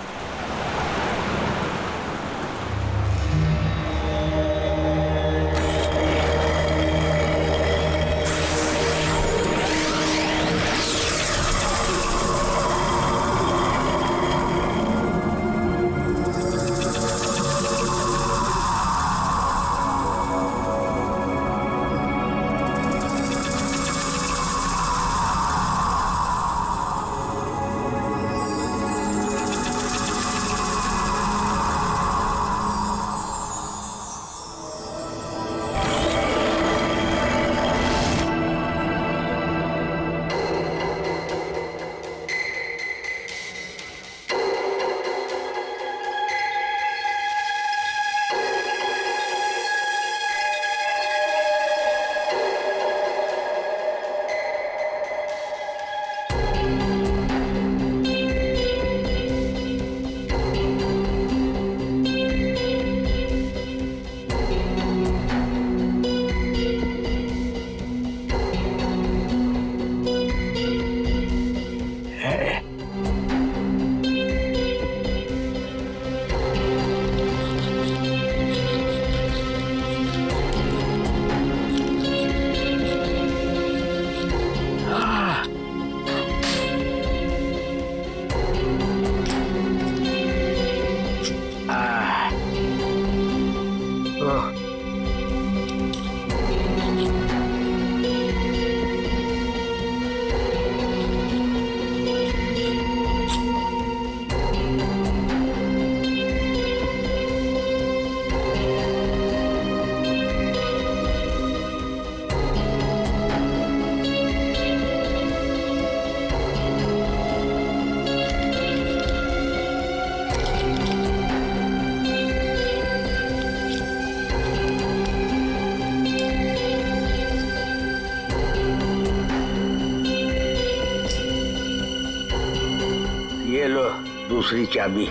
ये लो दूसरी चाबी।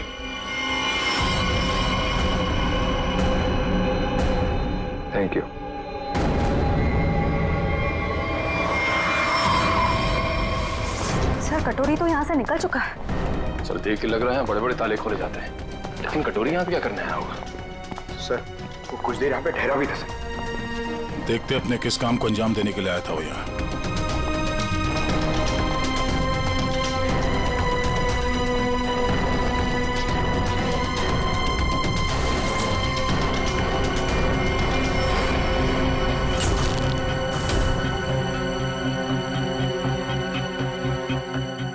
Thank you. सर, कटोरी तो यहाँ से निकल चुका है। सर, देख के लग रहा है बड़े बड़े ताले खोले जाते हैं, लेकिन कटोरी यहाँ पे क्या करने आया होगा? सर, वो कुछ देर यहाँ पे ठहरा भी था सर। देखते अपने किस काम को अंजाम देने के लिए आया था वो यहाँ।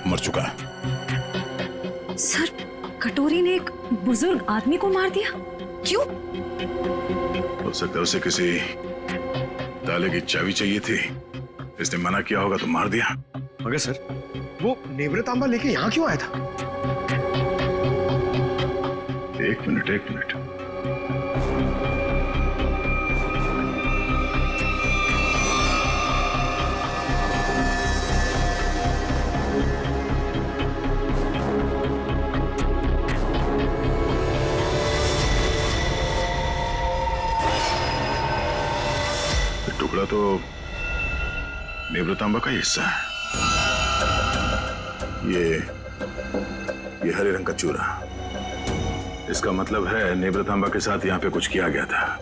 मर चुका है। सर, कटोरी ने एक बुजुर्ग आदमी को मार दिया। क्यों? हो सकता है उसे किसी ताले की चाबी चाहिए थी, इसने मना किया होगा तो मार दिया। मगर सर, वो नेवरा तांबा लेके यहाँ क्यों आया था? एक मिनट। टुकड़ा तो नेवरतांबा का ही हिस्सा है। ये हरे रंग का चूरा, इसका मतलब है नेवरतांबा के साथ यहाँ पे कुछ किया गया था।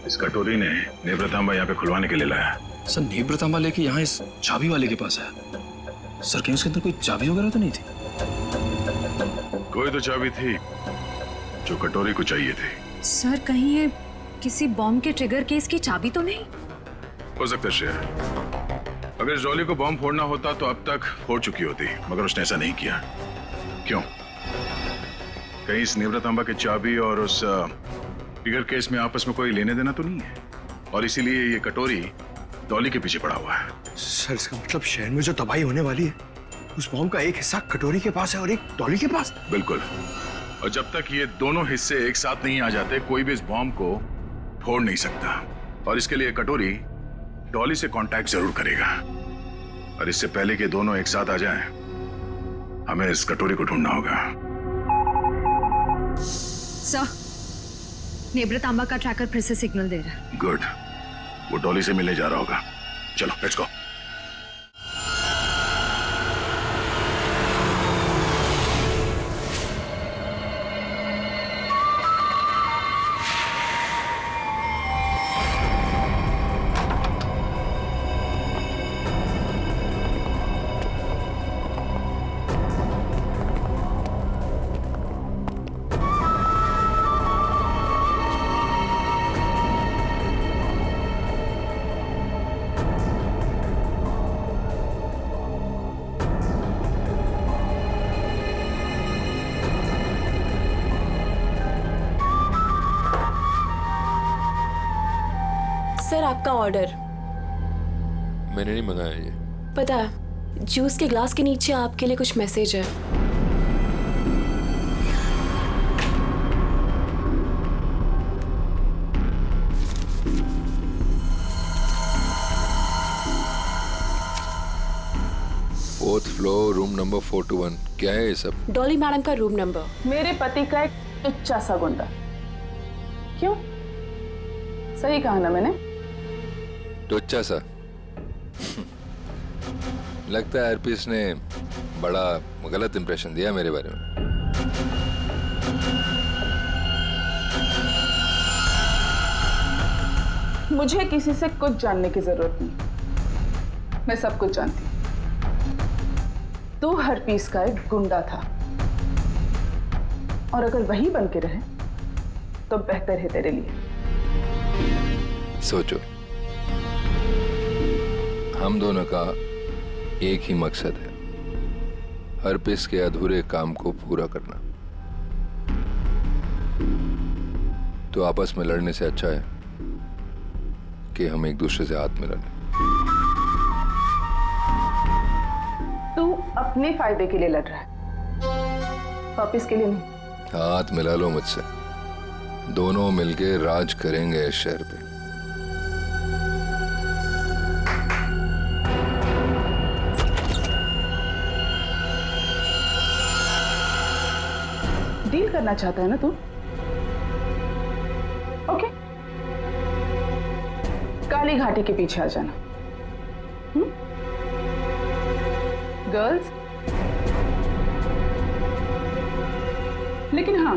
इस कटोरी ने नेवरतांबा यहाँ पे खुलवाने के लिए लाया। सर, नेवरतांबा लेके यहाँ इस चाबी वाले के पास है। सर, कहीं उसके अंदर कोई चाबी वगैरह तो नहीं थी? कोई तो चाबी थी जो कटोरी को चाहिए थी। सर, कहीं ये किसी बॉम्ब के ट्रिगर केस की चाबी तो नहीं? हो सकता है शेर। अगर इस डॉली को बॉम्ब फोड़ना होता तो अब तक फोड़ चुकी होती, मगर उसने ऐसा नहीं किया। क्यों? कहीं इस नेवरतांबा की चाबी और उस ट्रिगर केस में आपस में कोई लेने देना तो नहीं है, और इसीलिए ये कटोरी डॉली के पीछे पड़ा हुआ है। सर, इसका मतलब शहर में जो तबाही होने वाली है, उस बॉम्ब का एक हिस्सा कटोरी के पास है और एक डॉली के पास। बिल्कुल। और जब तक ये दोनों हिस्से एक साथ नहीं आ जाते, कोई भी इस बॉम्ब को फोड़ नहीं सकता। और इसके लिए कटोरी डॉली से कांटेक्ट जरूर करेगा, और इससे पहले कि दोनों एक साथ आ जाएं, हमें इस कटोरी को ढूंढना होगा। सर, नेवरतांबा का ट्रैकर फिर से सिग्नल दे रहा है। गुड, वो डॉली से मिलने जा रहा होगा। चलो लेट्स गो। सर आपका ऑर्डर। मैंने नहीं मंगाया ये। पता है, जूस के ग्लास के नीचे आपके लिए कुछ मैसेज है। Fourth floor, room number 421। क्या है ये सब? डॉली मैडम का रूम नंबर। मेरे पति का एक टुच्चा सा गुंडा। क्यों? सही कहा ना मैंने? टुच्चा सा? लगता है हरपीस ने बड़ा गलत इंप्रेशन दिया मेरे बारे में। मुझे किसी से कुछ जानने की जरूरत नहीं, मैं सब कुछ जानती हूँ। तू हरपीस का एक गुंडा था, और अगर वही बन के रहे तो बेहतर है तेरे लिए। सोचो, हम दोनों का एक ही मकसद है, हरपीस के अधूरे काम को पूरा करना। तो आपस में लड़ने से अच्छा है कि हम एक दूसरे से हाथ मिला लें। तू अपने फायदे के लिए लड़ रहा है, वापिस के लिए नहीं। हाथ मिला लो मुझसे, दोनों मिलके राज करेंगे इस शहर पे। डील करना चाहता है ना तू? ओके, काली घाटी के पीछे आ जाना। गर्ल्स, लेकिन हाँ,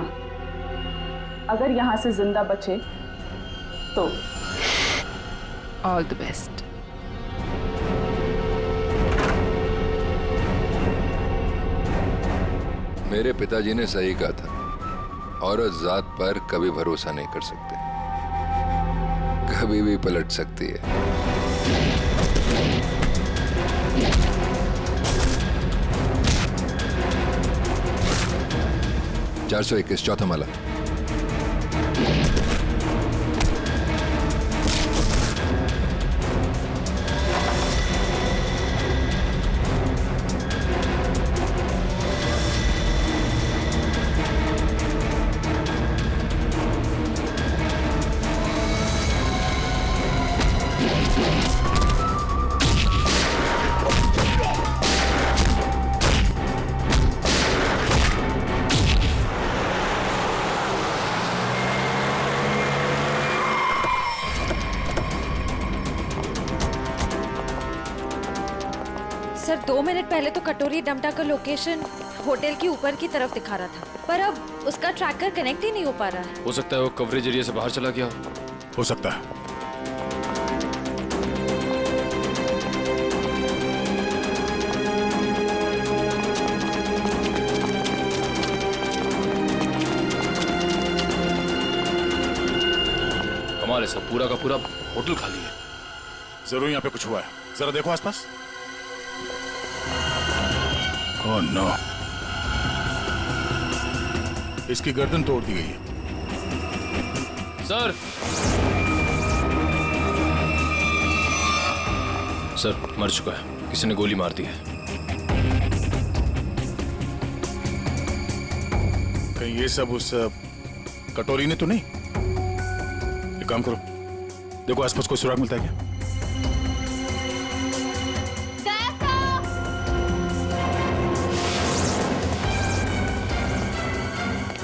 अगर यहां से जिंदा बचे तो ऑल द बेस्ट। मेरे पिताजी ने सही कहा था, औरत जात पर कभी भरोसा नहीं कर सकते, कभी भी पलट सकती है। 421 चौथा माला। सर 2 मिनट पहले तो कटोरी डमटा का लोकेशन होटल के ऊपर की तरफ दिखा रहा था, पर अब उसका ट्रैकर कनेक्ट ही नहीं हो पा रहा है। हो सकता है वो कवरेज एरिया से बाहर चला गया। हो सकता है। कमाल है, सब पूरा का पूरा होटल खाली है। जरूर यहाँ पे कुछ हुआ है, जरा देखो आसपास। ओह नो, इसकी गर्दन तोड़ दी गई है। सर, सर मर चुका है, किसी ने गोली मार दी है। कहीं ये सब उस कटोरी ने तो नहीं? एक काम करो, देखो आसपास कोई सुराग मिलता है क्या?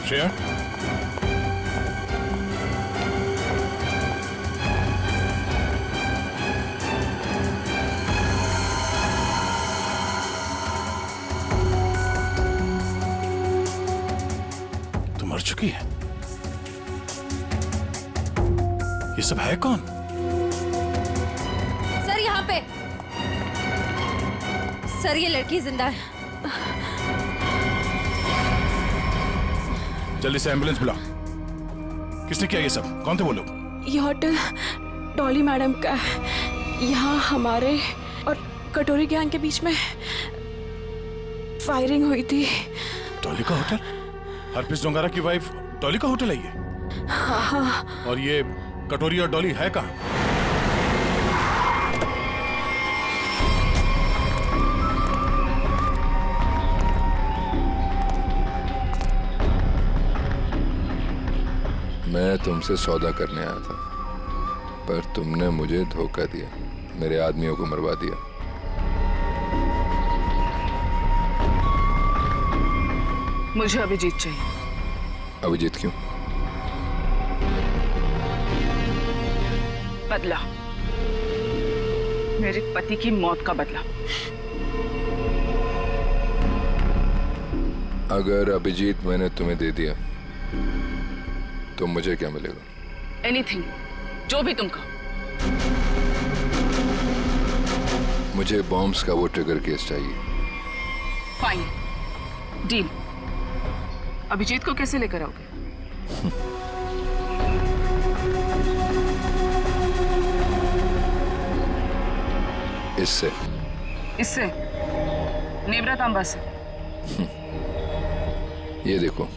श्रेया, तो मर चुकी है। ये सब है कौन? सर यहाँ पे, सर ये लड़की जिंदा है। जल्दी से एम्बुलेंस बुला। किसने किया ये सब? कौन थे वो लोग? ये होटल डॉली मैडम का है। यहाँ हमारे और कटोरी गैंग के बीच में फायरिंग हुई थी। डॉली का होटल? हरप्रीत जोंगारा की वाइफ डॉली का होटल है ये? हाँ। और ये कटोरी और डॉली है कहाँ? मैं तुमसे सौदा करने आया था, पर तुमने मुझे धोखा दिया, मेरे आदमियों को मरवा दिया। मुझे अभिजीत चाहिए। अभिजीत क्यों? बदला, मेरे पति की मौत का बदला। अगर अभिजीत मैंने तुम्हें दे दिया तो मुझे क्या मिलेगा? एनीथिंग, जो भी तुम कहो। मुझे बॉम्ब्स का वो ट्रिगर केस चाहिए। Fine, deal. अभिजीत को कैसे लेकर आओगे? इससे नेवरा तांबा से। ये देखो,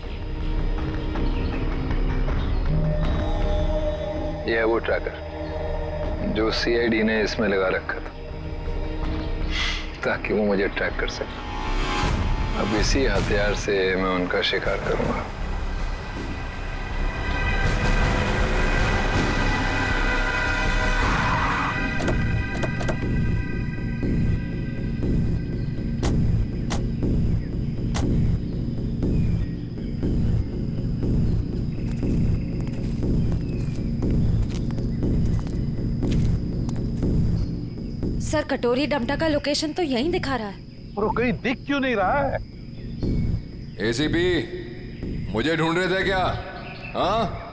ये है वो ट्रैकर जो सीआईडी ने इसमें लगा रखा था ताकि वो मुझे ट्रैक कर सके। अब इसी हथियार से मैं उनका शिकार करूंगा। सर, कटोरी डमटा का लोकेशन तो यहीं दिखा रहा है। और वो कहीं दिख क्यों नहीं रहा है? एसीपी, मुझे ढूंढ रहे थे क्या? हाँ?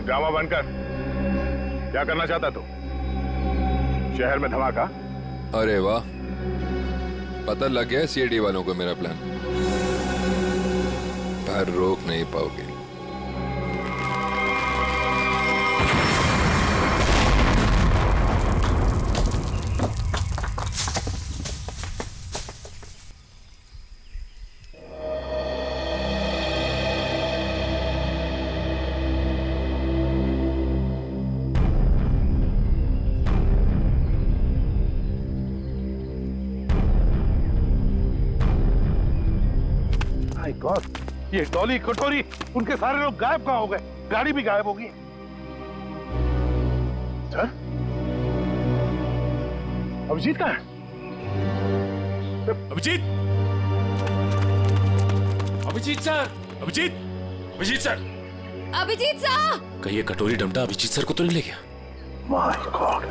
ड्रामा बनकर क्या करना चाहता तू? शहर में धमाका? अरे वाह, पता लग गया सीआईडी वालों को मेरा प्लान। पर रोक नहीं पाओगे। गॉड, ये डॉली, कटोरी, उनके सारे लोग गायब कहाँ हो गए? गाड़ी भी गायब होगी। सर, अभिजीत कहाँ है? Abhijeet! Abhijeet sir! Abhijeet! Abhijeet sir! Abhijeet sir! कहीं ये कटोरी डमटा अभिजीत सर को तो नहीं ले गया? My God!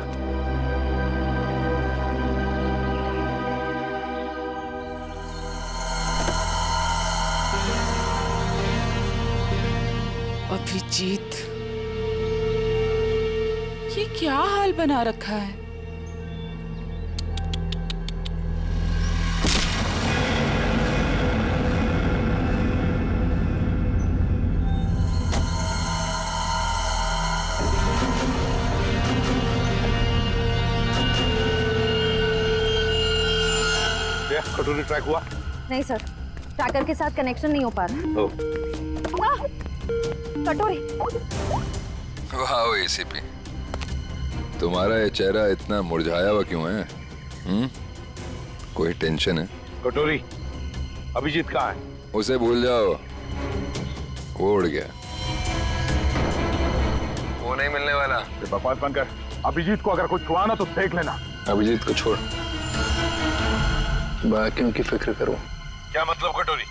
अभिजीत, ये क्या हाल बना रखा है? कटोरी ट्रैक हुआ? नहीं सर, ट्रैकर के साथ कनेक्शन नहीं हो पा रहा। कटोरी। वाह एसीपी, तुम्हारा ये चेहरा इतना मुरझाया हुआ क्यों है? कोई टेंशन है? कटोरी, अभिजीत कहाँ है? उसे भूल जाओ, वो उड़ गया। वो नहीं मिलने वाला। बकवास बनकर अभिजीत को अगर कुछ हुआ ना तो देख लेना। अभिजीत को छोड़, बाकियों की फिक्र करो। क्या मतलब कटोरी?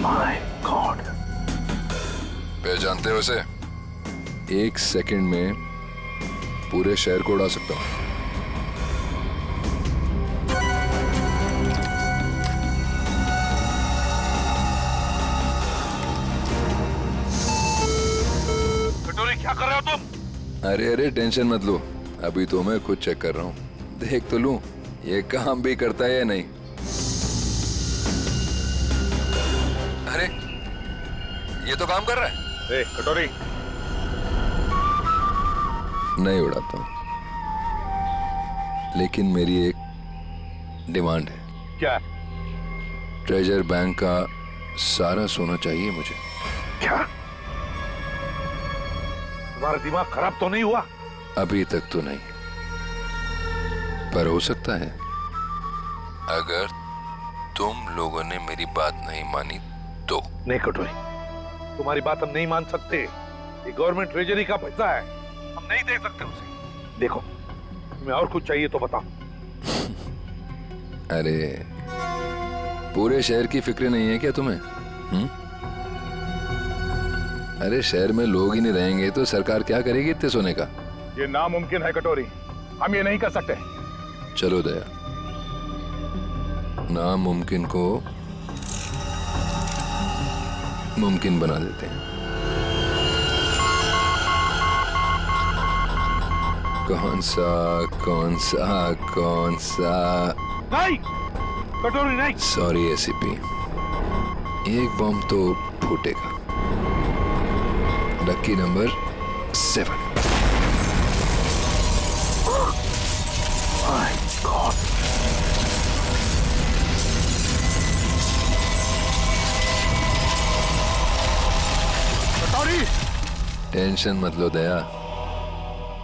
My God! पहचानते हो उसे? 1 सेकंड में पूरे शहर को उड़ा सकता हूं। कटोरी, क्या कर रहे हो तुम? अरे अरे, टेंशन मत लो, अभी तो मैं खुद चेक कर रहा हूं। देख तो लूं ये काम भी करता है या नहीं। अरे, ये तो काम कर रहा है। कटोरी, नहीं उड़ाता हूँ, लेकिन मेरी एक डिमांड है। क्या? ट्रेजर बैंक का सारा सोना चाहिए मुझे। क्या? तुम्हारा दिमाग खराब तो नहीं हुआ? अभी तक तो नहीं, पर हो सकता है अगर तुम लोगों ने मेरी बात नहीं मानी तो। नहीं कटोरी, तुम्हारी बात हम नहीं मान सकते। ये गवर्नमेंट ट्रेजरी का पैसा है, हम नहीं दे सकते उसे। देखो, तुम्हें और कुछ चाहिए तो बताओ। अरे पूरे शहर की फिक्र नहीं है क्या तुम्हें? अरे शहर में लोग ही नहीं रहेंगे तो सरकार क्या करेगी इतने सोने का? ये नामुमकिन है कटोरी, हम ये नहीं कर सकते। चलो दया, नामुमकिन को मुमकिन बना देते हैं। कौन सा? नहीं कटोरी नहीं। सॉरी एसीपी, एक बम तो फूटेगा। Lucky number 7। My God. कटोरी! टेंशन मत लो दया,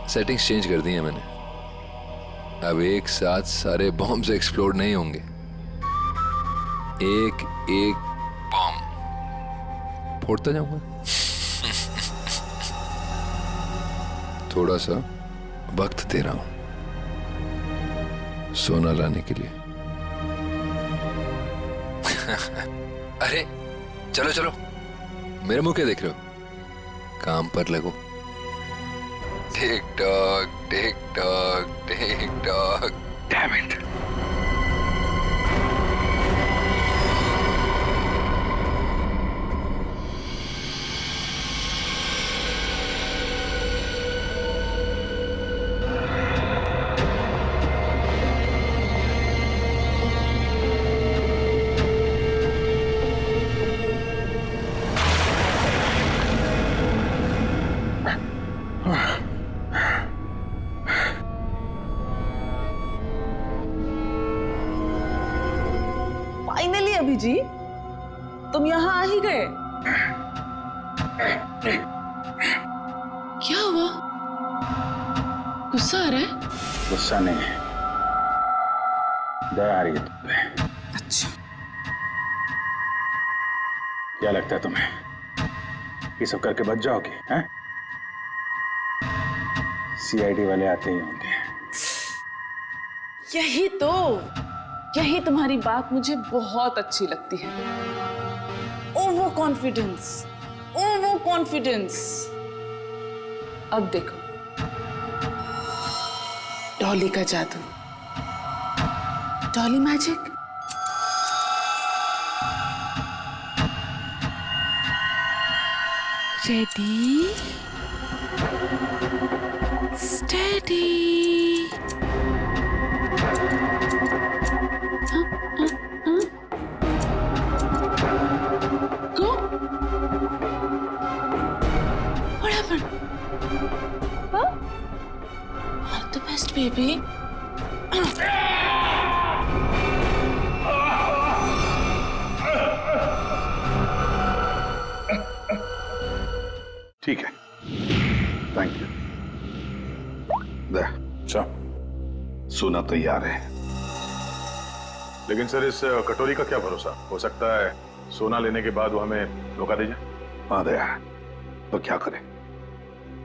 सेटिंग्स चेंज कर दी है मैंने। अब एक साथ सारे बॉम्ब्स एक्सप्लोड नहीं होंगे, एक एक बॉम्ब फोड़ता जाऊंगा। थोड़ा सा वक्त दे रहा हूं सोना लाने के लिए। अरे चलो चलो, मेरे मुंह क्या देख रहे हो? काम पर लगो। Tick tock tick tock tick tock. Damn it. Finally Abhijeet, तुम यहाँ आ ही गए। क्या हुआ? गुस्सा आ रहा है? गुस्सा नहीं है, दया आ रही है तुम पे। अच्छा, क्या लगता है तुम्हें ये सब करके बच जाओगे? हैं? सीआईडी वाले आते ही होंगे। यही तुम्हारी बात मुझे बहुत अच्छी लगती है। Over confidence. अब देखो, डॉली का जादू, Dolly magic. Ready, steady. Go. What happened? Huh? All the best, baby. ठीक है, थैंक यू। अच्छा, सोना तैयार है, लेकिन सर इस कटोरी का क्या भरोसा? हो सकता है सोना लेने के बाद वो हमें धोखा दे जाए। हाँ दया, तो क्या करें?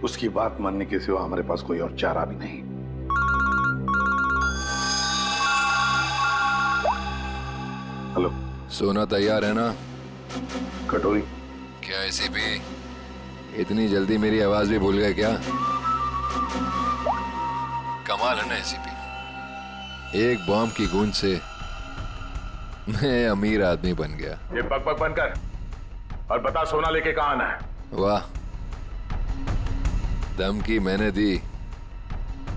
उसकी बात मानने के सिवा हमारे पास कोई और चारा भी नहीं। हेलो, सोना तैयार है ना? कटोरी? क्या एसीपी इतनी जल्दी मेरी आवाज भी भूल गए क्या? कमाल है ना एसीपी, एक बॉम्ब की गूंज से मैं अमीर आदमी बन गया। ये बक बक बनकर और बता, सोना लेके कहाँ आना है? वाह, धमकी मैंने दी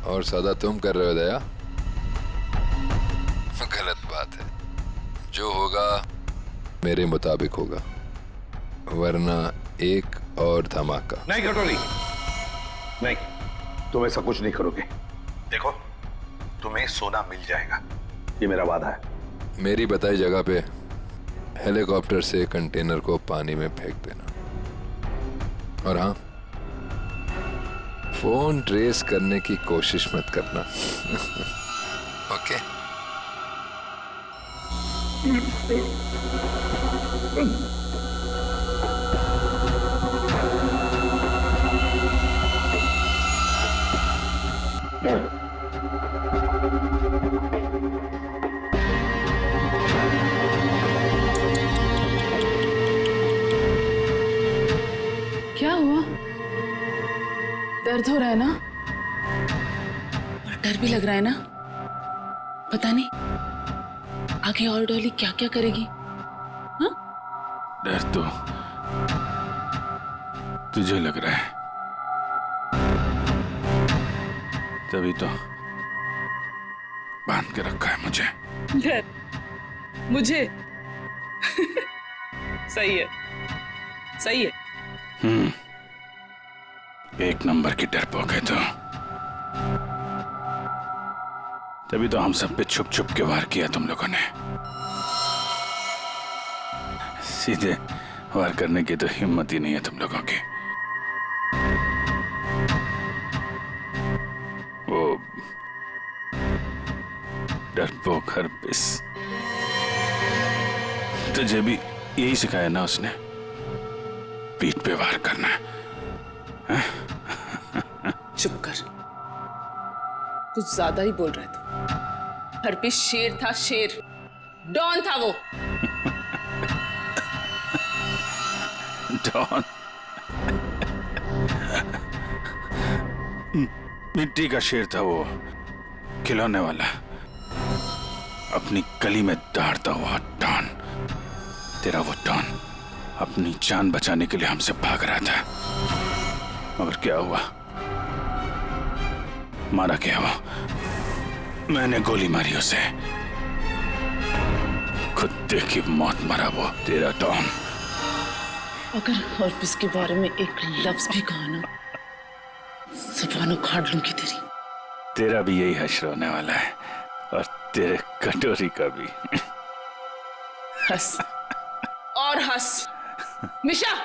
और सदा तुम कर रहे हो दया। गलत बात है, जो होगा मेरे मुताबिक होगा, वरना एक और धमाका। नहीं कटोरी, नहीं, तुम ऐसा कुछ नहीं करोगे। देखो, तुम्हें सोना मिल जाएगा, ये मेरा वादा है। मेरी बताई जगह पे हेलीकॉप्टर से कंटेनर को पानी में फेंक देना। और हाँ, फोन ट्रेस करने की कोशिश मत करना। ओके? क्या हुआ? दर्द हो रहा है ना? और डर भी लग रहा है ना? पता नहीं आगे और डॉली क्या क्या करेगी। हाँ? डर तो तुझे लग रहा है, तभी तो बांध के रखा है मुझे। डर मुझे? सही है, सही है। एक नंबर की डरपोक है तो। तभी तो हम सब पे छुप छुप के वार किया तुम लोगों ने। सीधे वार करने की तो हिम्मत ही नहीं है तुम लोगों की। वो डरपोक हरपिस, तुझे भी यही सिखाया ना उसने, पीठ पे वार करना है? चुप कर, कुछ ज्यादा ही बोल रहा है तू। हरपिस शेर था, शेर, डॉन था वो। डॉन? मिट्टी का शेर था वो, खिलौने वाला, अपनी गली में दौड़ता हुआ डॉन। तेरा वो डॉन अपनी जान बचाने के लिए हमसे भाग रहा था, मगर क्या हुआ? मारा क्या वो? मैंने गोली मारी उसे, कुत्ते की मौत मरा वो तेरा डॉन। अगर हरपिस के बारे में एक लफ्ज भी कहा ना, जुबान उखाड़ लूंगी तेरी। तेरा भी यही हश्र होने वाला है, और तेरे कटोरी का भी। हंस और हंस मिशा।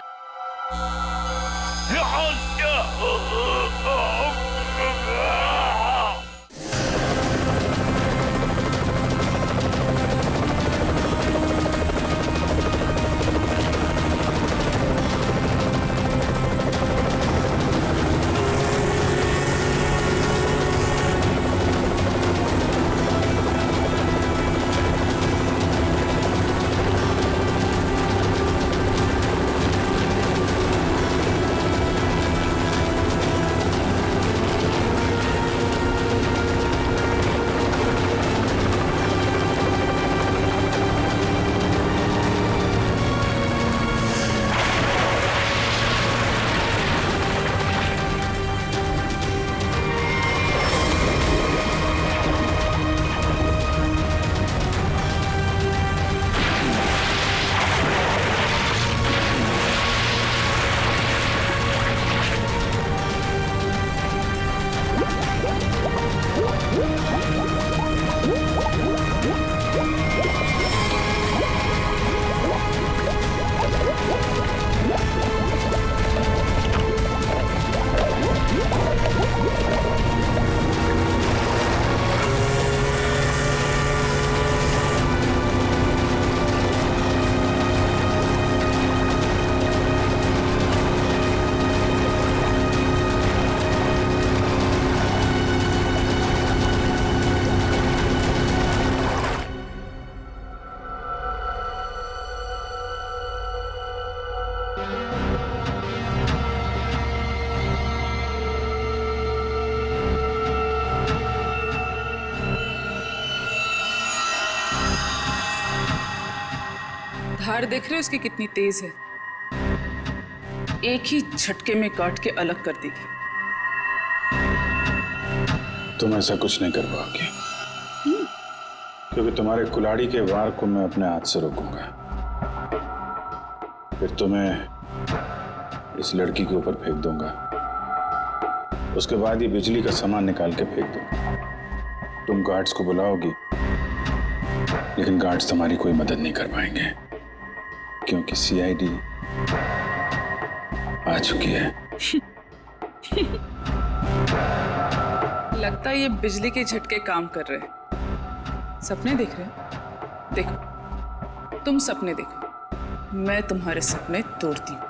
धार देख रहे हो इसकी कितनी तेज है, एक ही झटके में काट के अलग कर देगी। तुम ऐसा कुछ नहीं कर पाओगे, क्योंकि तुम्हारे कुल्हाड़ी के वार को मैं अपने हाथ से रोकूंगा। फिर तुम्हें इस लड़की के ऊपर फेंक दूंगा उसके बाद ये बिजली का सामान निकाल के फेंक दो। तुम गार्ड्स को बुलाओगी, लेकिन गार्ड्स तुम्हारी कोई मदद नहीं कर पाएंगे, क्योंकि सीआईडी आ चुकी है। लगता है ये बिजली के झटके काम कर रहे हैं। सपने देख रहे हैं? देखो, तुम सपने देखो, मैं तुम्हारे सपने तोड़ती हूँ।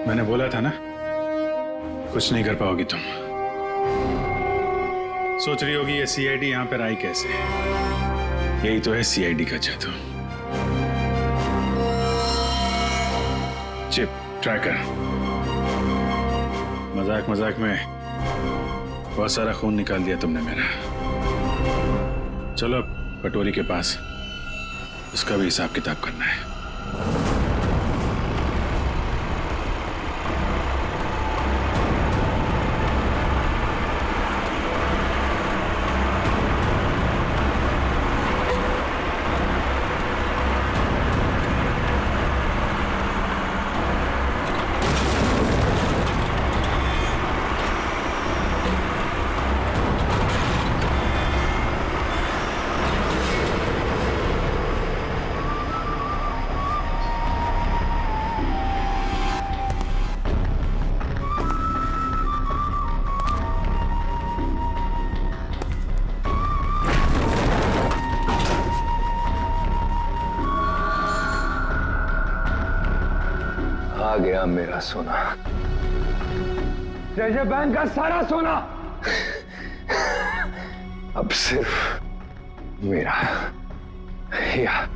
मैंने बोला था ना, कुछ नहीं कर पाओगी तुम। सोच रही होगी ये सीआईडी यहां पर आई कैसे? यही तो है सीआईडी का जादू। Chip, tracker. मजाक मजाक में बहुत सारा खून निकाल दिया तुमने मेरा। चलो अब कटोरी के पास, उसका भी हिसाब किताब करना है। आ गया मेरा सोना, जैसे बैंक का सारा सोना अब सिर्फ मेरा। या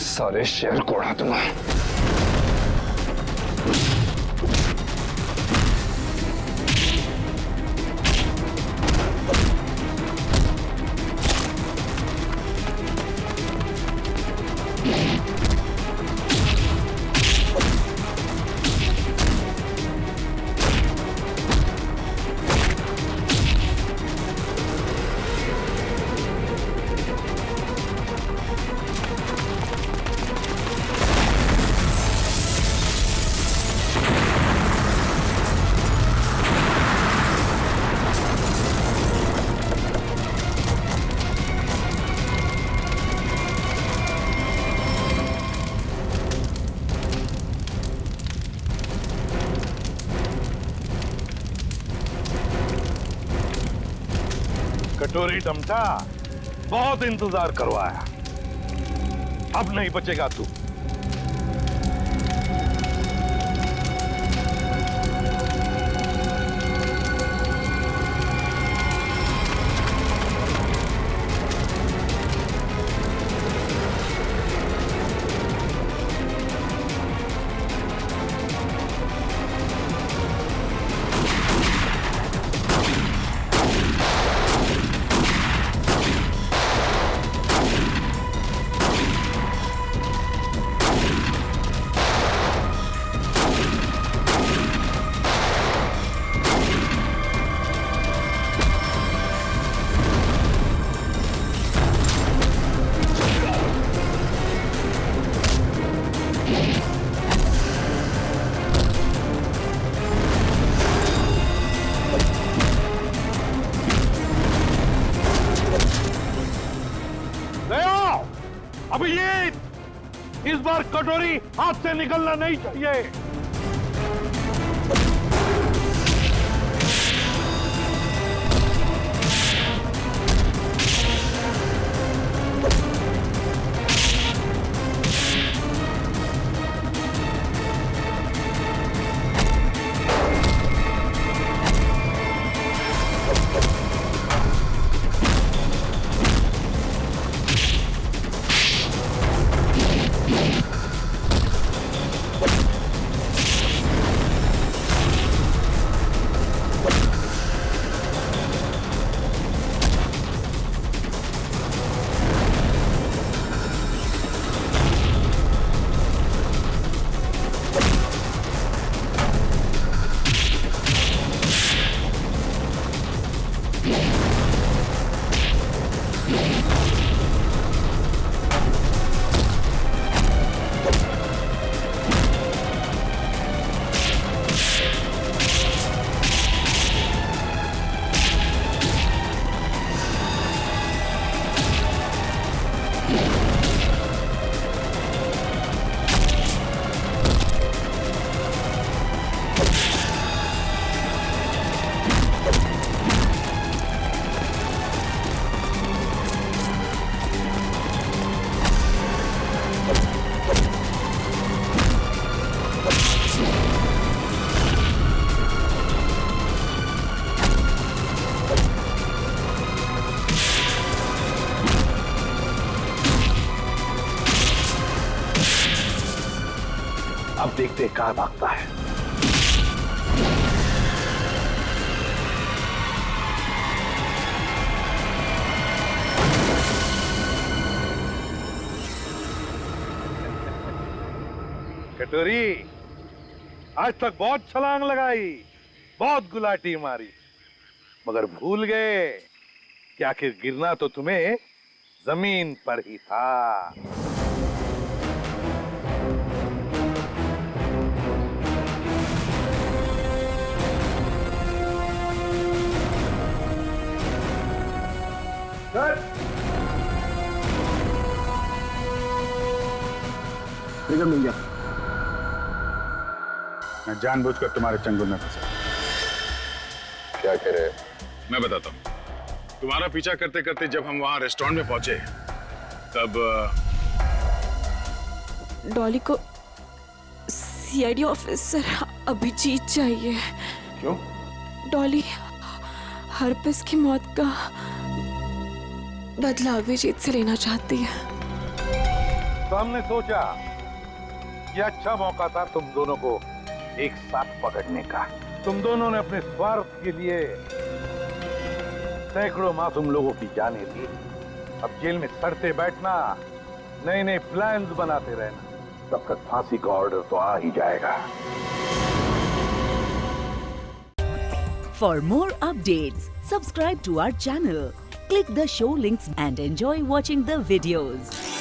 सारे शहर को उड़ा दूंगा। कटोरी डमटा, बहुत इंतजार करवाया, अब नहीं बचेगा तू। अभी ये इस बार कटोरी हाथ से निकलना नहीं चाहिए। देखते कहाँ भागता है। कटोरी, आज तक बहुत छलांग लगाई, बहुत गुलाटी मारी, मगर भूल गए कि आखिर गिरना तो तुम्हें जमीन पर ही था। ट्रिगर मिल गया। मैं जानबूझकर तुम्हारे चंगुल में फंसा। क्या कह रहे? मैं बताता हूँ। तुम्हारा पीछा करते करते जब हम वहां रेस्टोरेंट में पहुंचे तब डॉली को सीआईडी ऑफिसर अभिजीत चाहिए। क्यों? डॉली हर्पस की मौत का बदला अभिजीत से लेना चाहती है। तो हमने सोचा ये अच्छा मौका था तुम दोनों को एक साथ पकड़ने का। तुम दोनों ने अपने स्वार्थ के लिए सैकड़ों मासूम लोगों की जानें दी। अब जेल में सड़ते बैठना, नए नए प्लान्स बनाते रहना, तब तक फांसी का ऑर्डर तो आ ही जाएगा। For more updates, subscribe to our channel, click the show links and enjoy watching the videos.